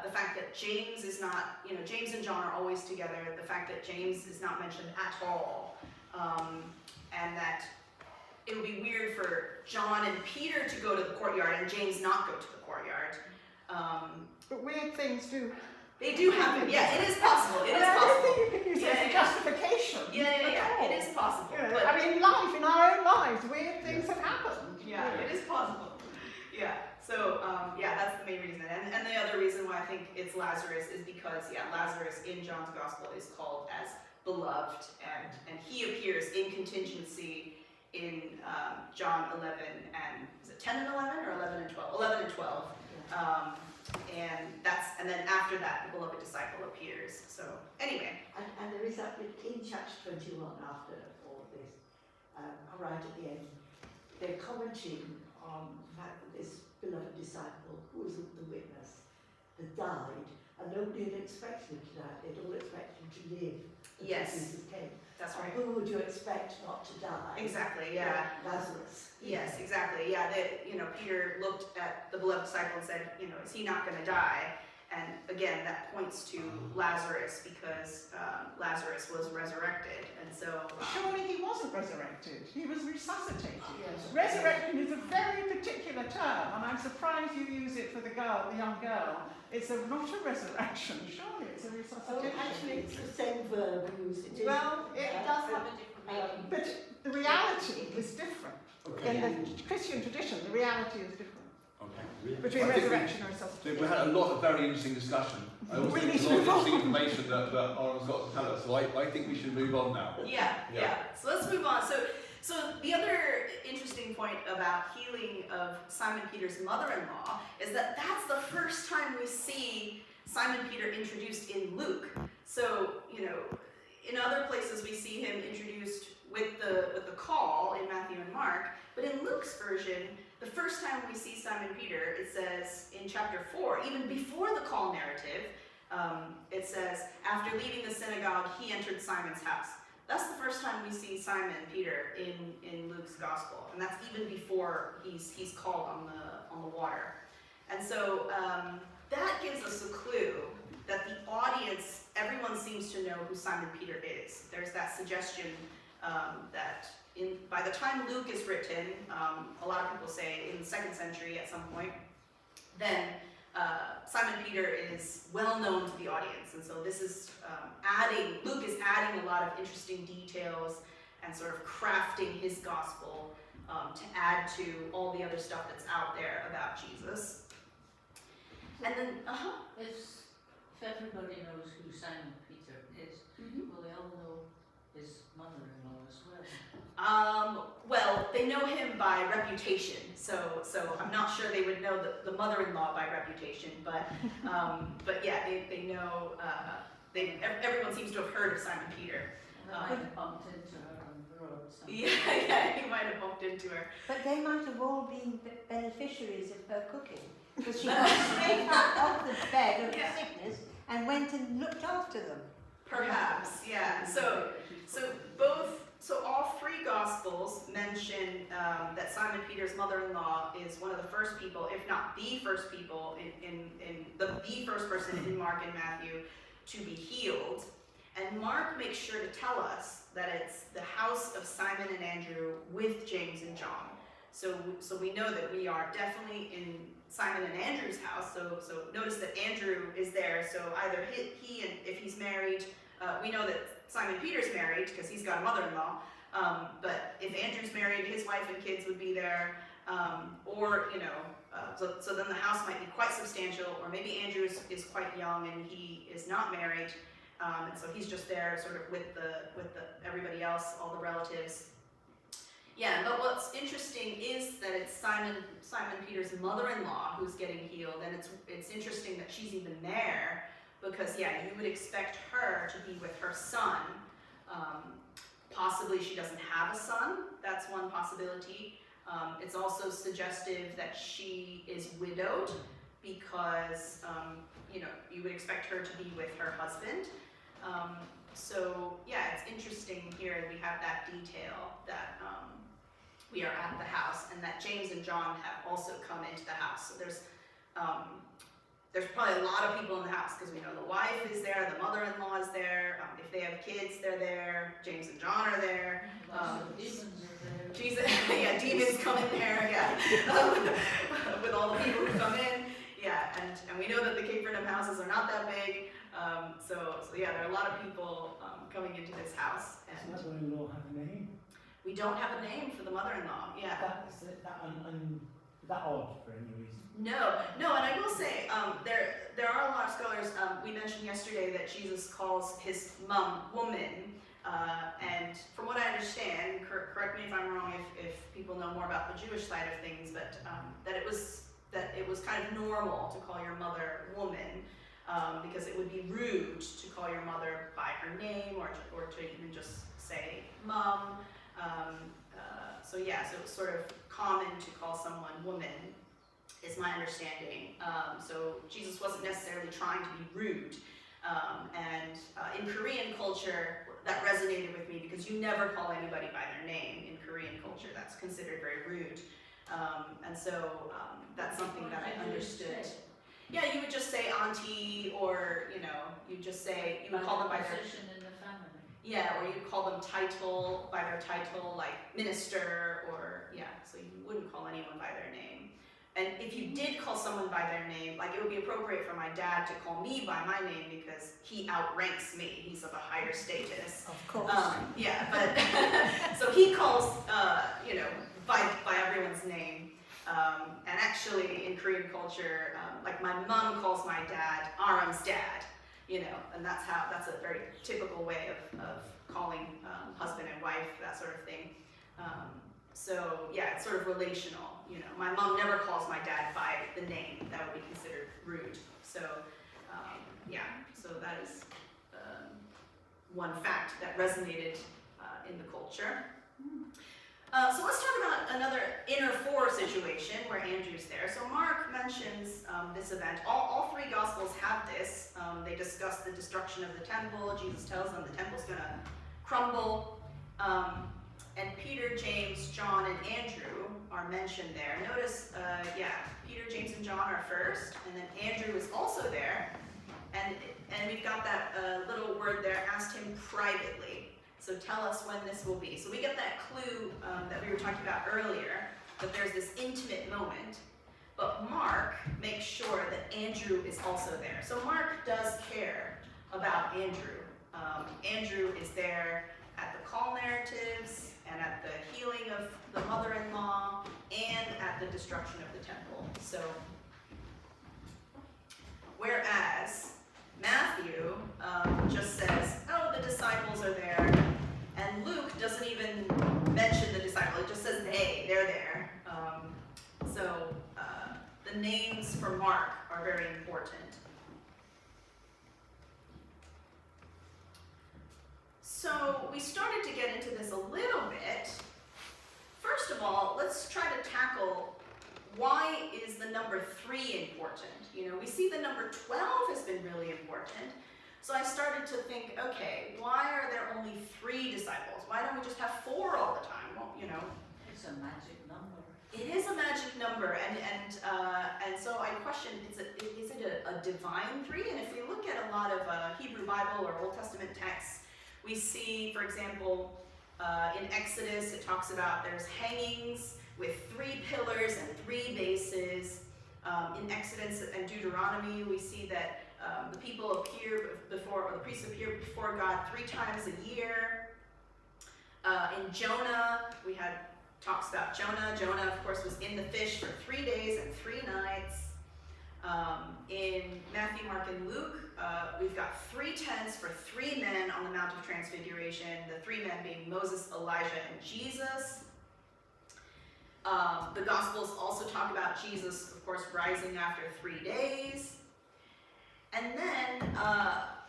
the fact that James is not, James and John are always together, the fact that James is not mentioned at all, and that it would be weird for John and Peter to go to the courtyard and James not go to the courtyard. But weird things do. They do happen. Yeah, it is possible. It is I don't possible. think you can use it as a justification. Yeah. It is possible. But I mean, in life, in our own lives, weird things have happened. yeah, it is possible. Yeah. So that's the main reason. And the other reason why I think it's Lazarus is because Lazarus in John's gospel is called as beloved, and he appears in contingency in John 11 and is it 10 and 11 or 11 and 12? 11 and 12. And then after that, the beloved disciple appears. So anyway. And there is that bit in chapter 21 after all of this, right at the end, they're commenting on the fact that this beloved disciple, who was the witness, had died, and nobody had expected him to die. They'd all expected him to live until Yes. Jesus came. That's right. Who would you expect not to die? Exactly, yeah. Lazarus. Yes, exactly. Yeah, Peter looked at the beloved disciple and said, is he not going to die? And again, that points to Lazarus because Lazarus was resurrected, and so. Surely he wasn't resurrected. He was resuscitated. Yes. Resurrection is a very particular term, and I'm surprised you use it for the young girl. It's not a resurrection. Surely it's a Oh, resuscitation. actually, it's the same verb used. It is. Well, It does have a different meaning. but the reality is different. In the Christian tradition, the reality is different Okay. between I think resurrection and we resuscitation. had a lot of very interesting discussion. I also We think need there's to a move lot of on. interesting information that Aaron's got to tell us, so I think we should move on now. Yeah. So let's move on. So the other interesting point about healing of Simon Peter's mother-in-law is that that's the first time we see Simon Peter introduced in Luke. So, in other places we see him introduced with the call in Matthew and Mark, but in Luke's version, the first time we see Simon Peter, it says in chapter 4, even before the call narrative, it says, after leaving the synagogue, he entered Simon's house. That's the first time we see Simon Peter in Luke's gospel, and that's even before he's called on the water. And so that gives us a clue that the audience, everyone seems to know who Simon Peter is. There's that suggestion that by the time Luke is written, a lot of people say in the 2nd century at some point, then Simon Peter is well known to the audience, and so this is Luke is adding a lot of interesting details and sort of crafting his gospel to add to all the other stuff that's out there about Jesus. And then, If everybody knows who Simon Peter is, will they all know his mother-in-law as well? Well, they know him by reputation, so I'm not sure they would know the mother-in-law by reputation, but yeah, they know. Everyone seems to have heard of Simon Peter. And I might have bumped into her on the road. Yeah, he might have bumped into her. But they might have all been beneficiaries of her cooking. Because she got straight up off the bed of Yeah. sickness and went and looked after them. Perhaps, yeah. So all three Gospels mention that Simon Peter's mother-in-law is one of the first people, if not the first people, the first person in Mark and Matthew to be healed. And Mark makes sure to tell us that it's the house of Simon and Andrew with James and John. So we know that we are definitely in Simon and Andrew's house. So notice that Andrew is there. So either he and if he's married, we know that Simon Peter's married because he's got a mother-in-law. But if Andrew's married, his wife and kids would be there. So then the house might be quite substantial, or maybe Andrew is quite young and he is not married, and so he's just there, sort of with everybody else, all the relatives. Yeah, but what's interesting is that it's Simon Peter's mother-in-law who's getting healed, and it's interesting that she's even there because you would expect her to be with her son. Possibly she doesn't have a son. That's one possibility. It's also suggestive that she is widowed because, you would expect her to be with her husband. It's interesting here we have that detail that we are at the house and that James and John have also come into the house. So there's probably a lot of people in the house because we know the wife is there, the mother-in-law is there. If they have kids, they're there. James and John are there. Demons are there. Jesus, demons come in there, with all the people who come in, and we know that the Capernaum houses are not that big, there are a lot of people coming into this house. And does mother-in-law have a name? we don't have a name for the mother-in-law, Is that odd for any reason? No, and I will say, there are a lot of scholars, we mentioned yesterday that Jesus calls his mom woman, and from what I understand, correct me if I'm wrong if people know more about the Jewish side of things, but that it was kind of normal to call your mother woman, because it would be rude to call your mother by her name or to even just say mom. So it's sort of common to call someone woman, is my understanding. So Jesus wasn't necessarily trying to be rude. In Korean culture, that resonated with me because you never call anybody by their name in Korean culture. That's considered very rude. That's something that I understood. Yeah, you would just say auntie, or you would call them by their position in the family. Yeah, or you'd call them by their title, like minister, or so you wouldn't call anyone by their name. And if you did call someone by their name, like it would be appropriate for my dad to call me by my name because he outranks me. He's of a higher status. Of course. But so he calls, by everyone's name. And actually, in Korean culture, like my mom calls my dad Ahreum's dad, and that's a very typical way of calling husband and wife, that sort of thing. It's sort of relational. My mom never calls my dad by the name. That would be considered rude. So that is one fact that resonated in the culture. So let's talk about another inner four situation where Andrew's there. So Mark mentions this event. All three Gospels have this. They discuss the destruction of the temple. Jesus tells them the temple's going to crumble. And Peter, James, John, and Andrew are mentioned there. Notice, Peter, James, and John are first, and then Andrew is also there. And we've got that little word there, asked him privately. So tell us when this will be. So we get that clue that we were talking about earlier, that there's this intimate moment. But Mark makes sure that Andrew is also there. So Mark does care about Andrew. Andrew is there at the the call narratives, and at the healing of the mother-in-law, and at the destruction of the temple. So, whereas Matthew just says, oh, the disciples are there, and Luke doesn't even mention the disciples, it just says they're there. The names for Mark are very important. So we started to get into this a little bit. First of all, let's try to tackle why is the number 3 important? You know, we see the number 12 has been really important. So I started to think, okay, why are there only 3 disciples? Why don't we just have 4 all the time? Well, you know. It's a magic number. It is a magic number, and so I question, is it a divine 3? And if we look at a lot of Hebrew Bible or Old Testament texts, we see, for example, in Exodus, it talks about there's hangings with 3 pillars and 3 bases. In Exodus and Deuteronomy, we see that the people appear before, or the priests appear before God 3 times a year. In Jonah, we had talks about Jonah. Jonah, of course, was in the fish for 3 days and 3 nights. In Matthew, Mark, and Luke, we've got 3 tents for 3 men on the Mount of Transfiguration, the 3 men being Moses, Elijah, and Jesus. The Gospels also talk about Jesus, of course, rising after 3 days. And then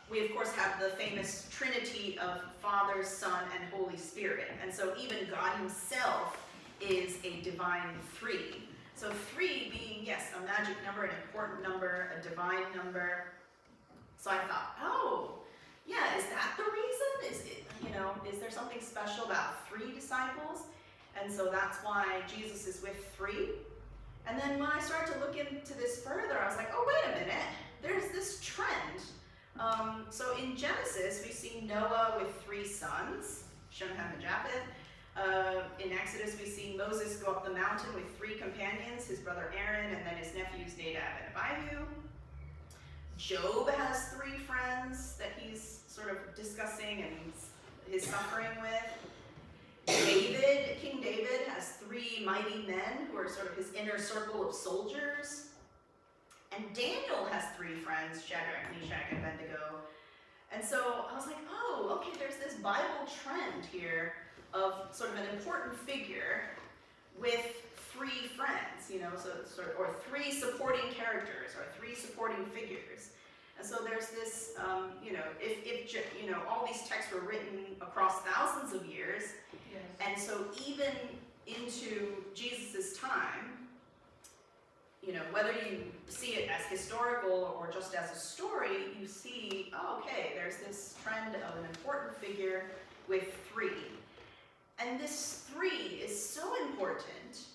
we, of course, have the famous Trinity of Father, Son, and Holy Spirit. And so even God himself is a divine 3. So 3 being, yes, a magic number, an important number, a divine number. So I thought, oh, yeah, is that the reason? Is it, you know, is there something special about 3 disciples? And so that's why Jesus is with 3. And then when I started to look into this further, I was like, oh, wait a minute, there's this trend. So in Genesis, we see Noah with 3 sons, Shem, Ham, and Japheth. In Exodus, we see Moses go up the mountain with 3 companions, his brother Aaron, and then his nephews Nadab and Abihu. Job has 3 friends that he's sort of discussing and his suffering with. King David has 3 mighty men who are sort of his inner circle of soldiers. And Daniel has 3 friends, Shadrach, Meshach, and Abednego. And so I was like, oh, okay, there's this Bible trend here of sort of an important figure with 3 friends, you know, so sort of, or 3 supporting characters, or 3 supporting figures. And so there's this, you know, if you know, all these texts were written across thousands of years, Yes. and so even into Jesus' time, you know, whether you see it as historical or just as a story, you see, oh, okay, there's this trend of an important figure with 3. And this 3 is so important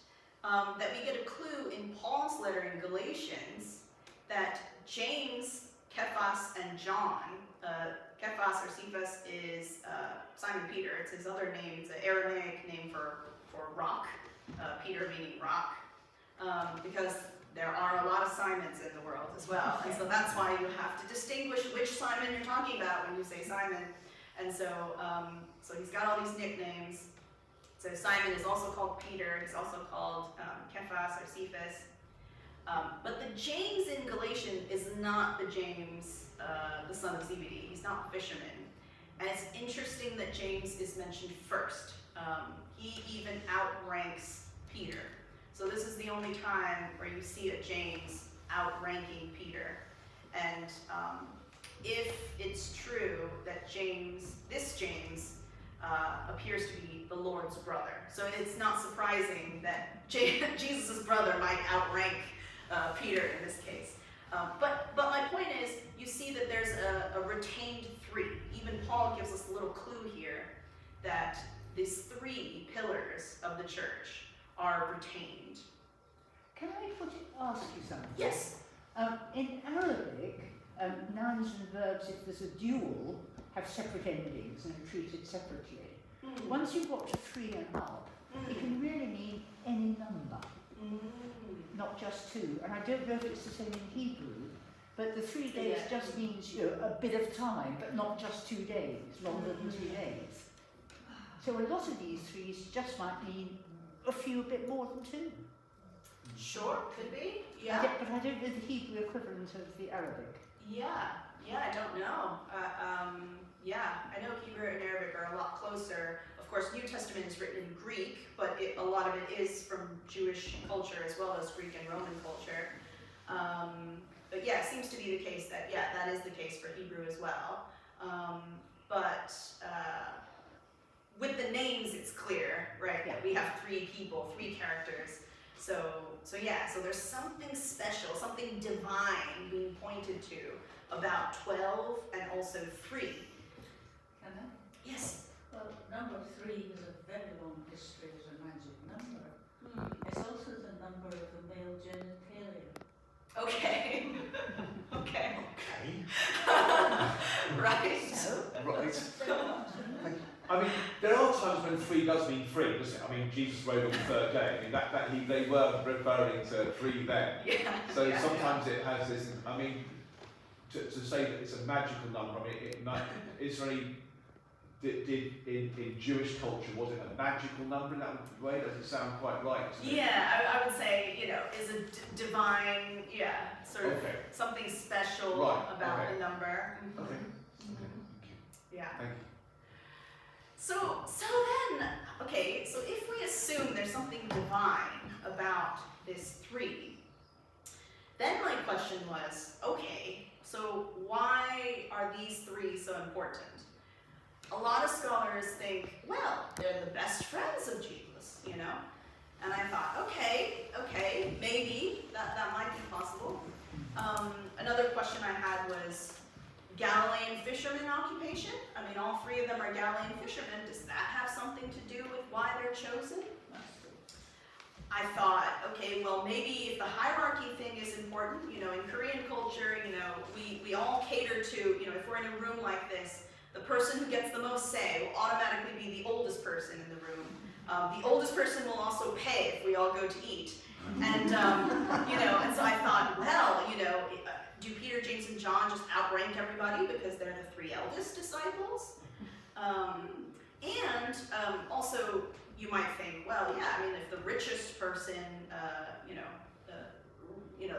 that we get a clue in Paul's letter in Galatians that James, Cephas, and John, Cephas or Cephas is Simon Peter. It's his other name. It's an Aramaic name for rock, Peter meaning rock, because there are a lot of Simons in the world as well. And so that's why you have to distinguish which Simon you're talking about when you say Simon. And so, so he's got all these nicknames. So Simon is also called Peter. He's also called Cephas or Cephas. But the James in Galatians is not the James, the son of Zebedee. He's not a fisherman. And it's interesting that James is mentioned first. He even outranks Peter. So this is the only time where you see a James outranking Peter. And if it's true that this James, appears to be the Lord's brother. So it's not surprising that Jesus' brother might outrank Peter in this case. But my point is, you see that there's a retained 3. Even Paul gives us a little clue here that these 3 pillars of the church are retained. Can I ask you something? Yes. In Arabic, nouns and verbs, if there's a dual, have separate endings and are treated separately. Mm. Once you've got to 3 and up, it can really mean any number, not just 2. And I don't know if it's the same in Hebrew, but the 3 days just means, you know, a bit of time, but not just 2 days, longer than 2 days. So a lot of these threes just might mean a few bit more than two. Sure, could be. I Yeah. but I don't know the Hebrew equivalent of the Arabic. Yeah, I don't know. Yeah, I know Hebrew and Arabic are a lot closer. Of course, New Testament is written in Greek, but a lot of it is from Jewish culture as well as Greek and Roman culture. But yeah, it seems to be the case that, yeah, that is the case for Hebrew as well. But with the names, it's clear, right, that we have three people, three characters. So yeah, so there's something special, something divine being pointed to about 12 and also 3. Can I? Yes. Well, number 3 has a very long history as a magic number. It's also the number of the male genitalia. Okay. Okay. Okay. Right. Right. I mean, there are times when 3 does mean 3, doesn't it? I mean, Jesus rose on the third day. I mean, they were referring to 3 then. Yeah. So yeah, sometimes it has this. I mean, to say that it's a magical number. I mean, Israeli did in Jewish culture, was it a magical number in that way? Does it sound quite right? Yeah, I would say, is a divine, sort of something special about the number. Mm-hmm. Okay. Mm-hmm. Thank you. Yeah. Thank you. So then, okay, so if we assume there's something divine about this 3, then my question was, okay, so why are these 3 so important? A lot of scholars think, well, they're the best friends of Jesus, And I thought, okay, maybe that might be possible. Another question I had was, Galilean fisherman occupation? I mean, all 3 of them are Galilean fishermen. Does that have something to do with why they're chosen? I thought, okay, well, maybe if the hierarchy thing is important, in Korean culture, we all cater to, if we're in a room like this, the person who gets the most say will automatically be the oldest person in the room. The oldest person will also pay if we all go to eat. And, and so I thought, well, do Peter, James, and John just outrank everybody because they're the 3 eldest disciples? Also, you might think, well, yeah, I mean, if the richest person,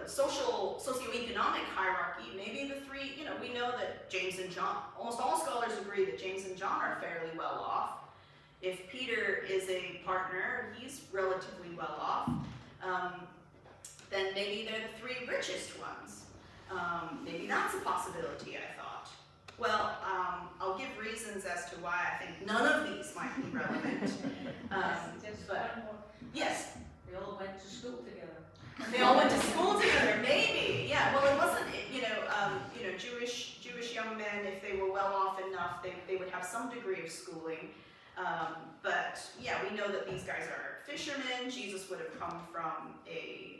socioeconomic hierarchy, maybe the 3, we know that James and John, almost all scholars agree that James and John are fairly well off. If Peter is a partner, he's relatively well off. Then maybe they're the 3 richest ones. Maybe that's a possibility, I thought. Well, I'll give reasons as to why I think none of these might be relevant. Just one more. Yes? They all went to school together. They all went to school together, maybe. Yeah, well, it wasn't, Jewish young men, if they were well off enough, they would have some degree of schooling. But yeah, we know that these guys are fishermen. Jesus would have come from a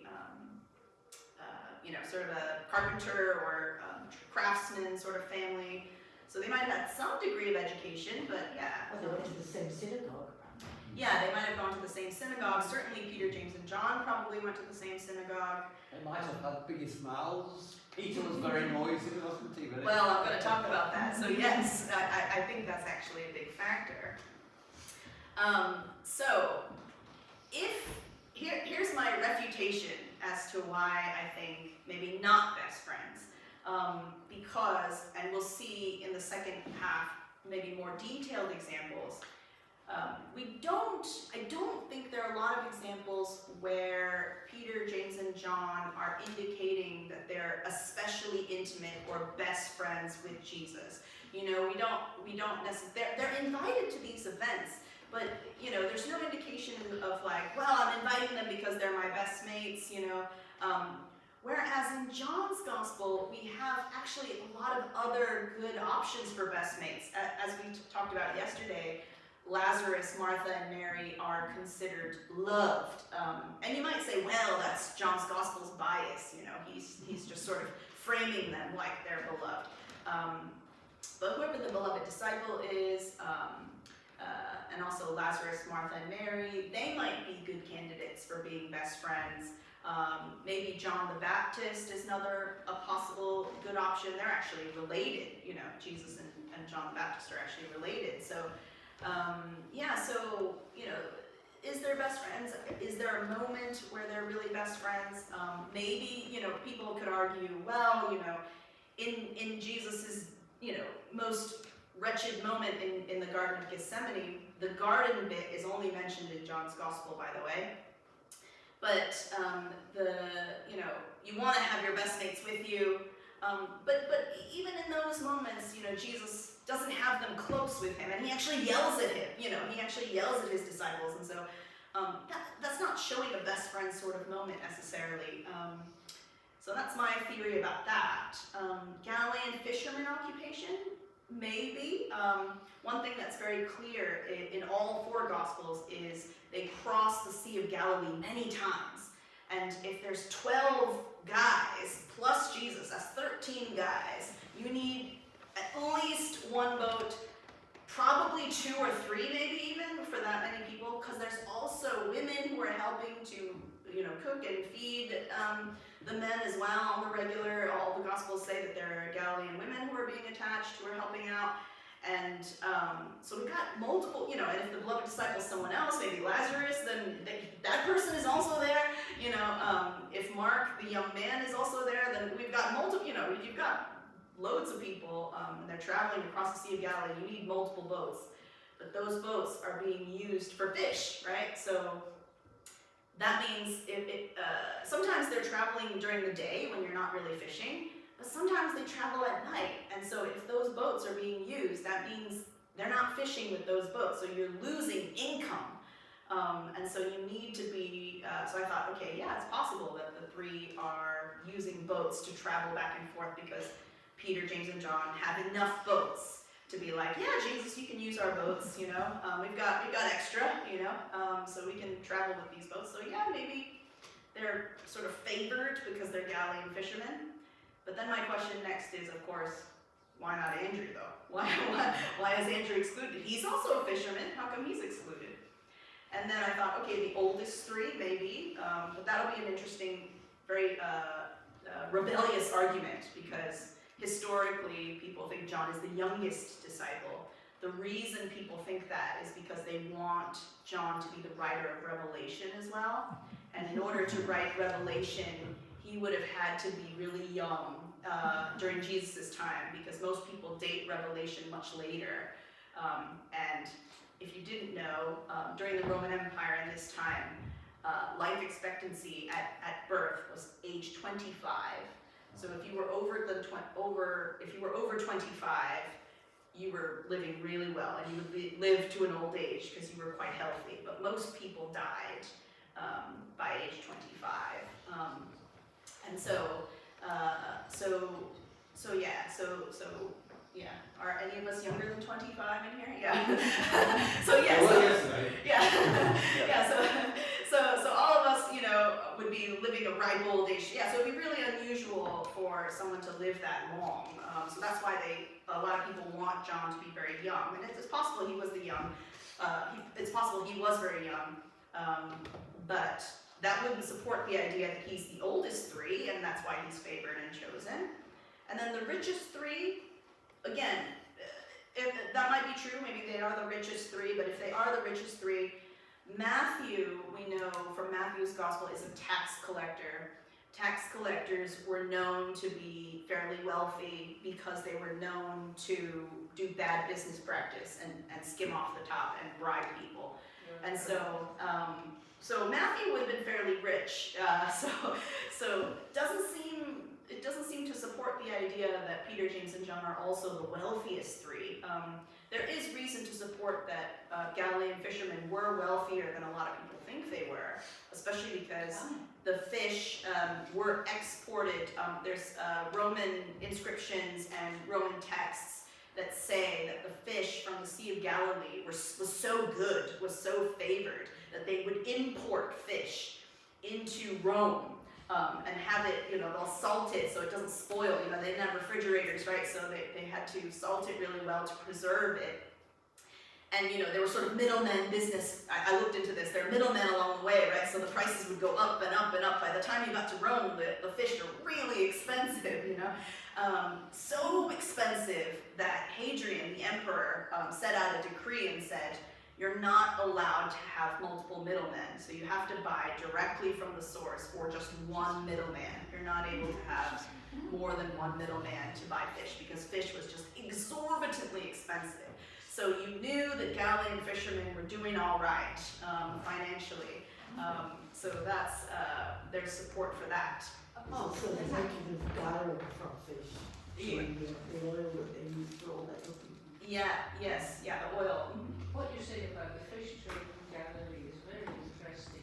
sort of a carpenter or craftsman sort of family. So they might have had some degree of education, but yeah. Well, they went to the same synagogue. Yeah, they might have gone to the same synagogue. Certainly Peter, James, and John probably went to the same synagogue. They might have had biggest mouths. Peter was very noisy, wasn't he? Really? Well, I'm going to talk about that. So yes, I think that's actually a big factor. So here's my refutation as to why I think maybe not best friends. Because, and we'll see in the second half, maybe more detailed examples, I don't think there are a lot of examples where Peter, James, and John are indicating that they're especially intimate or best friends with Jesus. We don't necessarily, they're invited to these events, but, there's no indication of like, well, I'm inviting them because they're my best mates, Whereas in John's Gospel, we have actually a lot of other good options for best mates. As we talked about yesterday, Lazarus, Martha, and Mary are considered loved. And you might say, well, that's John's Gospel's bias, he's just sort of framing them like they're beloved. But whoever the beloved disciple is, and also Lazarus, Martha, and Mary, they might be good candidates for being best friends. Maybe John the Baptist is a possible good option. They're actually related, Jesus and John the Baptist are actually related. So Yeah, so, is there best friends? Is there a moment where they're really best friends? Maybe, people could argue, well, in Jesus's, most wretched moment in the Garden of Gethsemane, the garden bit is only mentioned in John's Gospel, by the way. But you want to have your best mates with you. But even in those moments, Jesus doesn't have them close with him, and he actually yells at him. He actually yells at his disciples, and so that's not showing a best friend sort of moment necessarily. So that's my theory about that. Galilean fisherman occupation, maybe. One thing that's very clear in all four Gospels is they cross the Sea of Galilee many times. And if there's 12 guys plus Jesus, that's 13 guys, you need at least one boat, probably 2 or 3 maybe even for that many people, because there's also women who are helping to cook and feed the men as well on the regular. All the Gospels say that there are Galilean women who are being attached, who are helping out. And so we've got multiple, and if the beloved disciple is someone else, maybe Lazarus, then that person is also there. If Mark, the young man, is also there, then we've got multiple, you've got loads of people, and they're traveling across the Sea of Galilee. You need multiple boats. But those boats are being used for fish, right? So that means sometimes they're traveling during the day when you're not really fishing, but sometimes they travel at night. And so if those boats are being used, that means they're not fishing with those boats, so you're losing income. And so you need to be, so I thought, okay, yeah, it's possible that the 3 are using boats to travel back and forth because Peter, James, and John have enough boats to be like, yeah, Jesus, you can use our boats, we've got extra, so we can travel with these boats. So yeah, maybe they're sort of favored because they're Galilean fishermen. But then my question next is, of course, why not Andrew though? Why is Andrew excluded? He's also a fisherman. How come he's excluded? And then I thought, okay, the oldest 3 maybe, but that'll be an interesting, very rebellious argument because historically people think John is the youngest disciple. The reason people think that is because they want John to be the writer of Revelation as well. And in order to write Revelation, he would have had to be really young during Jesus' time because most people date Revelation much later. And if you didn't know, during the Roman Empire in this time, life expectancy at birth was age 25. So if you were over 25, you were living really well, and you would live to an old age because you were quite healthy. But most people died by age 25, and yeah. Are any of us younger than 25 in here? Yeah. So yeah. So all of us, would be living a ripe old age. Yeah. So it'd be really unusual for someone to live that long. So that's why a lot of people want John to be very young, and it's possible he was it's possible he was very young, but that wouldn't support the idea that he's the oldest 3, and that's why he's favored and chosen. And then the richest 3, again, that might be true, maybe they are the richest 3, but if they are the richest 3, Matthew, we know from Matthew's gospel, is a tax collector. Tax collectors were known to be fairly wealthy because they were known to do bad business practice and skim off the top and bribe people. Yeah. And so Matthew would have been fairly rich. So it doesn't seem to support the idea that Peter, James, and John are also the wealthiest 3. There is reason to support that Galilean fishermen were wealthier than a lot of people think they were, especially because the fish were exported. There's Roman inscriptions and Roman texts that say that the fish from the Sea of Galilee was so good, was so favored, that they would import fish into Rome and have it, they'll salt it so it doesn't spoil. They didn't have refrigerators, right? So they had to salt it really well to preserve it. And there were sort of middlemen business. I looked into this. There are middlemen along the way, right? So the prices would go up and up and up. By the time you got to Rome, the fish are really expensive, so expensive that Hadrian, the emperor, set out a decree and said, you're not allowed to have multiple middlemen. So you have to buy directly from the source or just one middleman. You're not able to have more than one middleman to buy fish because fish was just exorbitantly expensive. So you knew that Galilean fishermen were doing all right financially. So that's, there's support for that. Also, the making of garum from fish. The oil that they use for all that cooking. The oil. What you say about the fish trade in Galilee is very interesting.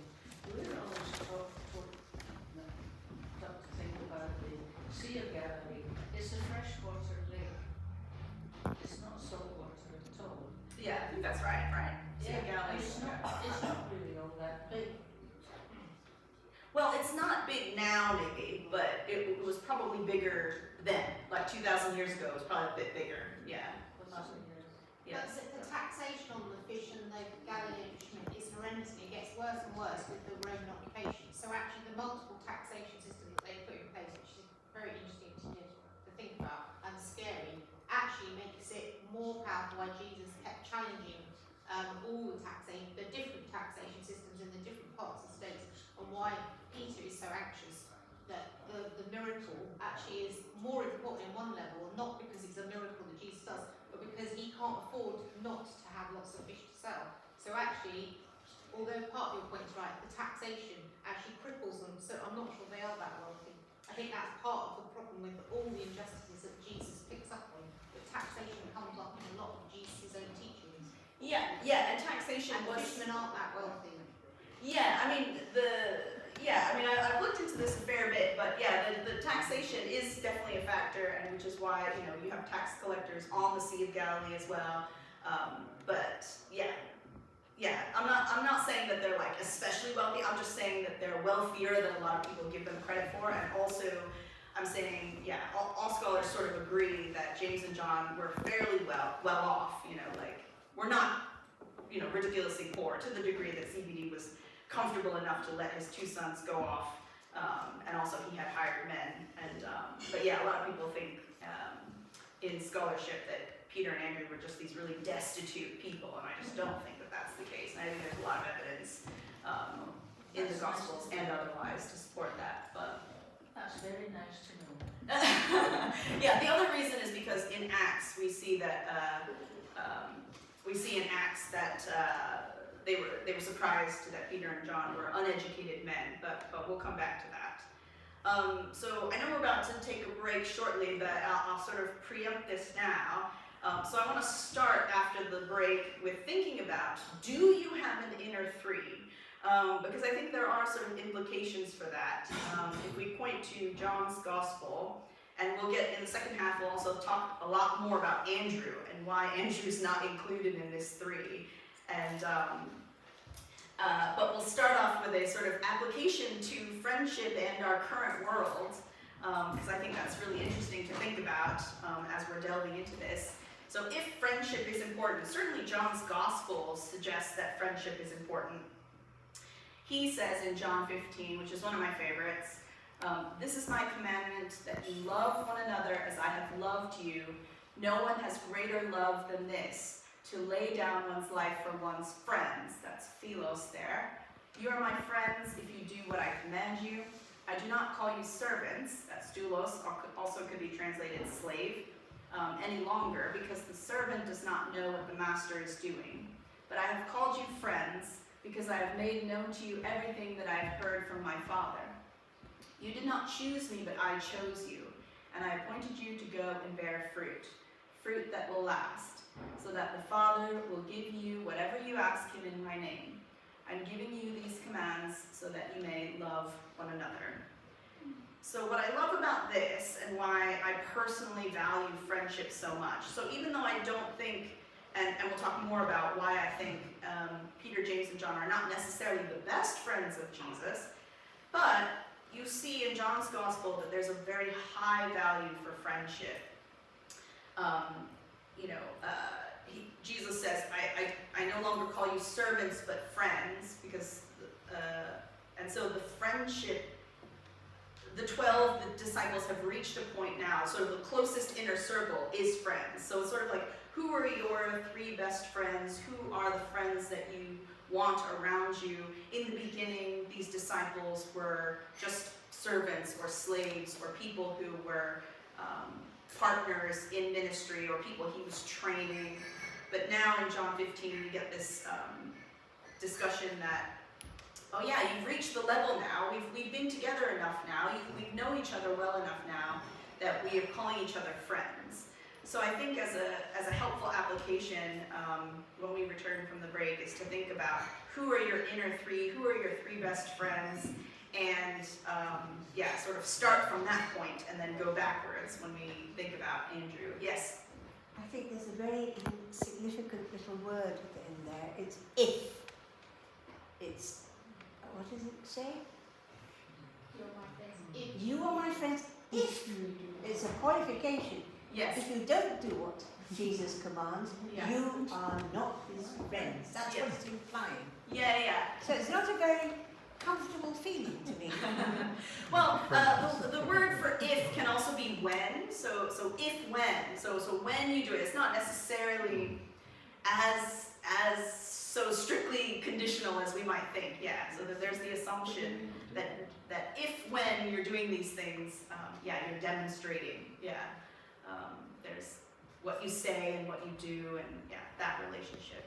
We're always taught to think about the Sea of Galilee. It's a freshwater lake. It's not saltwater at all. Yeah, I think that's right. Sea of Galilee. It's not really all that big. Well, it's not big now, maybe, but it was probably bigger then. Like 2,000 years ago, it was probably a bit bigger. Yeah. But the taxation on the fish and the Galilean fishermen is horrendous, and it gets worse and worse with the Roman occupation. So actually the multiple taxation system that they put in place, which is very interesting to think about and scary, actually makes it more powerful why Jesus kept challenging all the different taxation systems in the different parts of the states, and why Peter is so anxious that the miracle actually is more important in one level, not because it's a miracle that Jesus does, but because he can't afford not to have lots of fish to sell. So actually, although part of your point is right, the taxation actually cripples them, so I'm not sure they are that wealthy. I think that's part of the problem with all the injustices that Jesus picks up on, that taxation comes up in a lot of Jesus' own teachings. And taxation and fishermen aren't that wealthy. I've looked into this a fair bit, but the taxation is definitely a factor, and which is why you have tax collectors on the Sea of Galilee as well. I'm not saying that they're like especially wealthy. I'm just saying that they're wealthier than a lot of people give them credit for, and also I'm saying all scholars sort of agree that James and John were fairly well off. We're not ridiculously poor to the degree that CBD was comfortable enough to let his two sons go off, and also he had hired men. A lot of people think in scholarship that Peter and Andrew were just these really destitute people, and I just don't think that that's the case. And I think there's a lot of evidence in the Gospels and otherwise to support that. But That's very nice to know. the other reason is because in Acts we see that they were surprised that Peter and John were uneducated men, but we'll come back to that. So I know we're about to take a break shortly, but I'll sort of preempt this now. So I want to start after the break with thinking about, do you have an inner three? Because I think there are sort of implications for that. If we point to John's Gospel, and we'll get in the second half, we'll also talk a lot more about Andrew and why Andrew's not included in this three. But we'll start off with a sort of application to friendship and our current world, because I think that's really interesting to think about as we're delving into this. So if friendship is important, certainly John's Gospel suggests that friendship is important. He says in John 15, which is one of my favorites, this is my commandment, that you love one another as I have loved you. No one has greater love than this, to lay down one's life for one's friends. That's philos there. You are my friends if you do what I command you. I do not call you servants, that's doulos, also could be translated slave, any longer, because the servant does not know what the master is doing. But I have called you friends, because I have made known to you everything that I have heard from my Father. You did not choose me, but I chose you, and I appointed you to go and bear fruit, fruit that will last, so that the Father will give you whatever you ask him in my name. I'm giving you these commands so that you may love one another. So what I love about this, and why I personally value friendship so much, so even though I don't think, and we'll talk more about why I think Peter, James, and John are not necessarily the best friends of Jesus, but you see in John's Gospel that there's a very high value for friendship. Jesus says, I no longer call you servants but friends, because, and so the friendship, the 12 disciples have reached a point now, sort of the closest inner circle is friends. So it's sort of like, who are your 3 best friends? Who are the friends that you want around you? In the beginning, these disciples were just servants or slaves or people who were partners in ministry or people he was training. But now in John 15, we get this discussion that, oh yeah, you've reached the level now, we've been together enough now, we know each other well enough now that we are calling each other friends. So I think as a helpful application, when we return from the break, is to think about who are your inner 3, who are your 3 best friends, and yeah, sort of start from that point and then go backwards when we think about Andrew. Yes? I think there's a very significant little word in there. It's if. It's, what does it say? You're my friends. If You are my friends if you do. It's a qualification. Yes. If you don't do what Jesus commands, Yeah. you are not his friends. That's Yeah. what it's implying. Yeah. So it's not a very comfortable feeling to me. Well, the word for if can also be when. So if when. So when you do it, it's not necessarily as so strictly conditional as we might think. Yeah. So that there's the assumption that if when you're doing these things, yeah, you're demonstrating. Yeah. There's what you say and what you do, and yeah, that relationship.